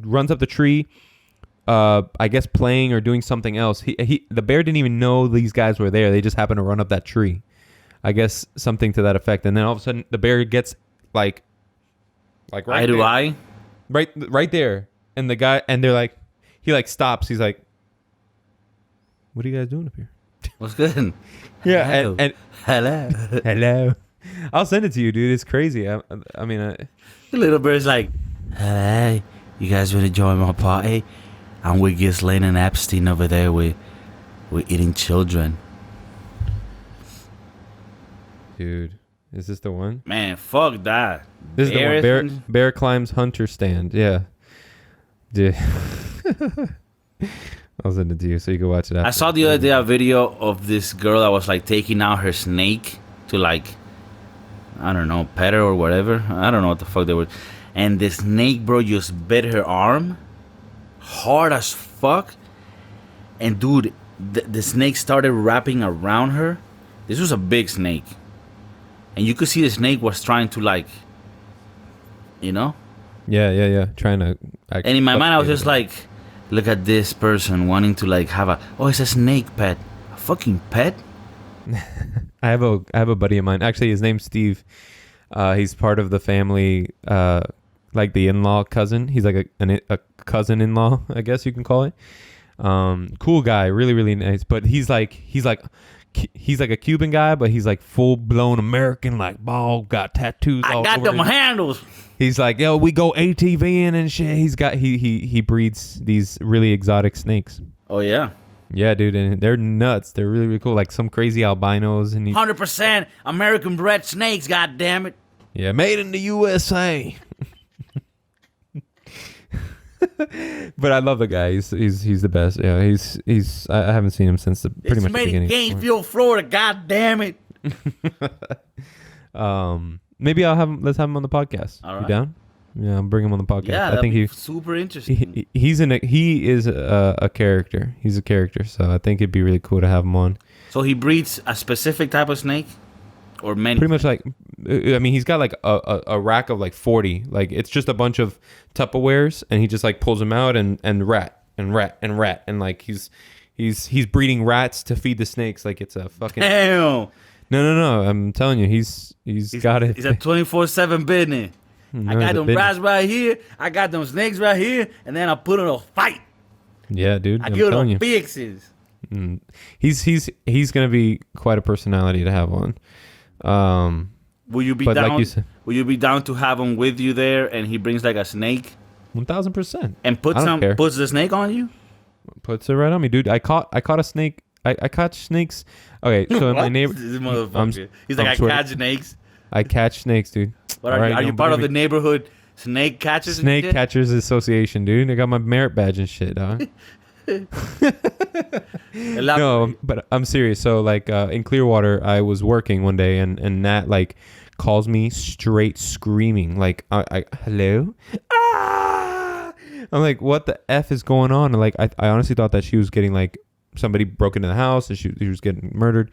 runs up the tree. I guess playing or doing something else. The bear didn't even know these guys were there. They just happened to run up that tree. I guess something to that effect. And then all of a sudden the bear gets like right eye to eye, right there. And the guy, and they're like, he like stops. He's like, "What are you guys doing up here?" What's good? Yeah. Hello. And hello. I'll send it to you, dude. It's crazy. I mean, the little bird's like, "Hey, you guys want to join my party? I'm with Ghislaine and Epstein over there. We're eating children." dude, is this the one? Man, fuck that. This is the one. Bear climbs hunter stand. Yeah. Dude. I'll send it to you so you can watch it after. I saw the other day a video of this girl that was like taking out her snake to like, I don't know, pet her or whatever. I don't know what the fuck they were. And the snake, bro, just bit her arm hard as fuck. And dude, the snake started wrapping around her. This was a big snake. And you could see the snake was trying to like, you know? Yeah. Trying to. And in my mind, I was just like, look at this person wanting to like have it's a snake pet. A fucking pet? I have a buddy of mine. Actually, his name's Steve. He's part of the family, like the in-law cousin. He's like a cousin-in-law, I guess you can call it. Cool guy, really, really nice. But he's like a Cuban guy, but he's like full blown American, like bald, got tattoos. I got them handles. He's like, yo, we go ATVing and shit. He breeds these really exotic snakes. Oh yeah. Yeah, dude, and they're nuts. They're really, really cool. Like some crazy albinos and 100% American bred snakes. God damn it. Yeah, made in the USA. But I love the guy. He's the best. Yeah, he's. I haven't seen him since pretty much the beginning. It's made in Gainesville, Florida. God damn it. Maybe let's have him on the podcast. All right. You down? Yeah, I'll bring him on the podcast. Yeah, I think he's super interesting. he is a character. He's a character, so I think it'd be really cool to have him on. So he breeds a specific type of snake, or many? Pretty much like, I mean, he's got like a rack of like 40. Like it's just a bunch of Tupperwares, and he just like pulls them out and rat and like he's breeding rats to feed the snakes. Like it's a fucking. Damn. No. I'm telling you, he's got it. It's a 24/7 business. No, I got them rats right here. I got them snakes right here, and then I put in a fight. Yeah, dude. I I'm give telling them you. fixes. He's gonna be quite a personality to have on. Will you be but down? like you said, will you be down to have him with you there, and he brings like a snake 1,000%. and puts the snake on you? Puts it right on me, dude. I caught a snake. I catch snakes. Okay, so my neighbor. This motherfucker. He's like, I catch snakes. I catch snakes, dude. What are you part of the neighborhood snake catchers? Snake Catchers Association, dude. I got my merit badge and shit, dog. No, but I'm serious. So like in Clearwater, I was working one day, and Nat like calls me straight screaming, like I hello. Ah! I'm like, what the F is going on? And like I honestly thought that she was getting like somebody broke into the house and she was getting murdered,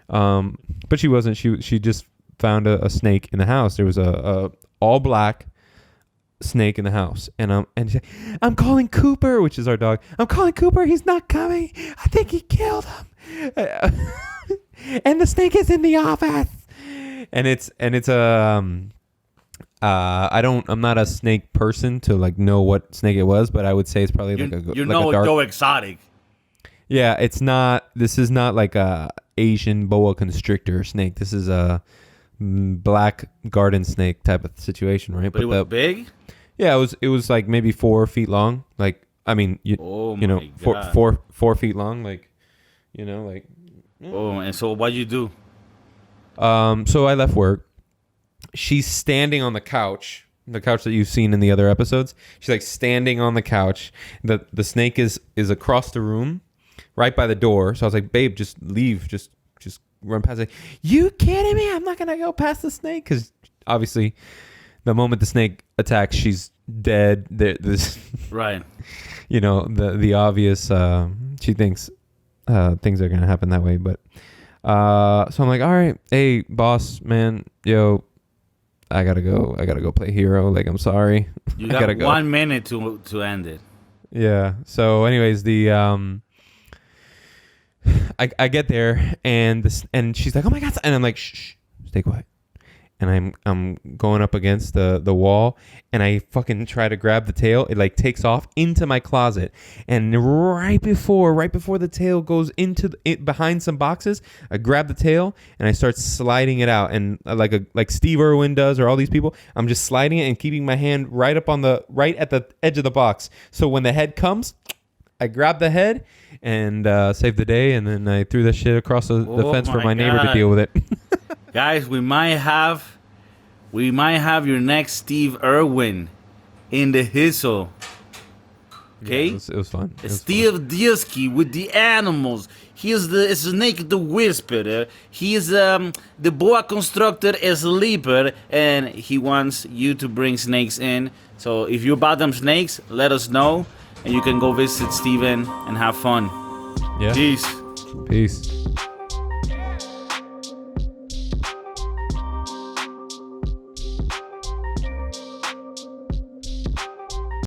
but she wasn't. She just found a snake in the house. There was a all black snake in the house, and she's like, I'm calling Cooper, which is our dog. I'm calling Cooper. He's not coming. I think he killed him. And the snake is in the office. And it's I'm not a snake person to like know what snake it was, but I would say it's probably like a Joe Exotic. Yeah, it's not. This is not like a Asian boa constrictor snake. This is a black garden snake type of situation, right? But it was big. Yeah, it was like maybe 4 feet long. Like I mean, you know, 4 feet long. Like, you know, like. Oh, and so what you do? So I left work. She's standing on the couch that you've seen in the other episodes. She's like standing on the couch. The snake is across the room, right by the door. So I was like, babe, just leave, just run past it. You kidding me? I'm not gonna go past the snake, because obviously, the moment the snake attacks, she's dead. This right. You know, the obvious. She thinks things are gonna happen that way, but. So I'm like, all right, hey boss, man, yo, I gotta go play hero. Like, I'm sorry. You got 1 minute to end it. Yeah. So anyways, I get there and she's like, oh my God. And I'm like, shh, stay quiet. And I'm going up against the wall, and I fucking try to grab the tail. It like takes off into my closet, and right before the tail goes into behind some boxes, I grab the tail and I start sliding it out, and like Steve Irwin does, or all these people, I'm just sliding it and keeping my hand right at the edge of the box. So when the head comes, I grab the head and save the day, and then I threw that shit across the fence for my neighbor to deal with it. Guys, we might have your next Steve Irwin in the hizzle. Okay? Yeah, it was fun. Steve Diosky with the animals. He is the snake the whisperer. He is the boa constructor sleeper, and he wants you to bring snakes in. So if you bought them snakes, let us know, and you can go visit Steven and have fun. Yeah. Peace. Peace.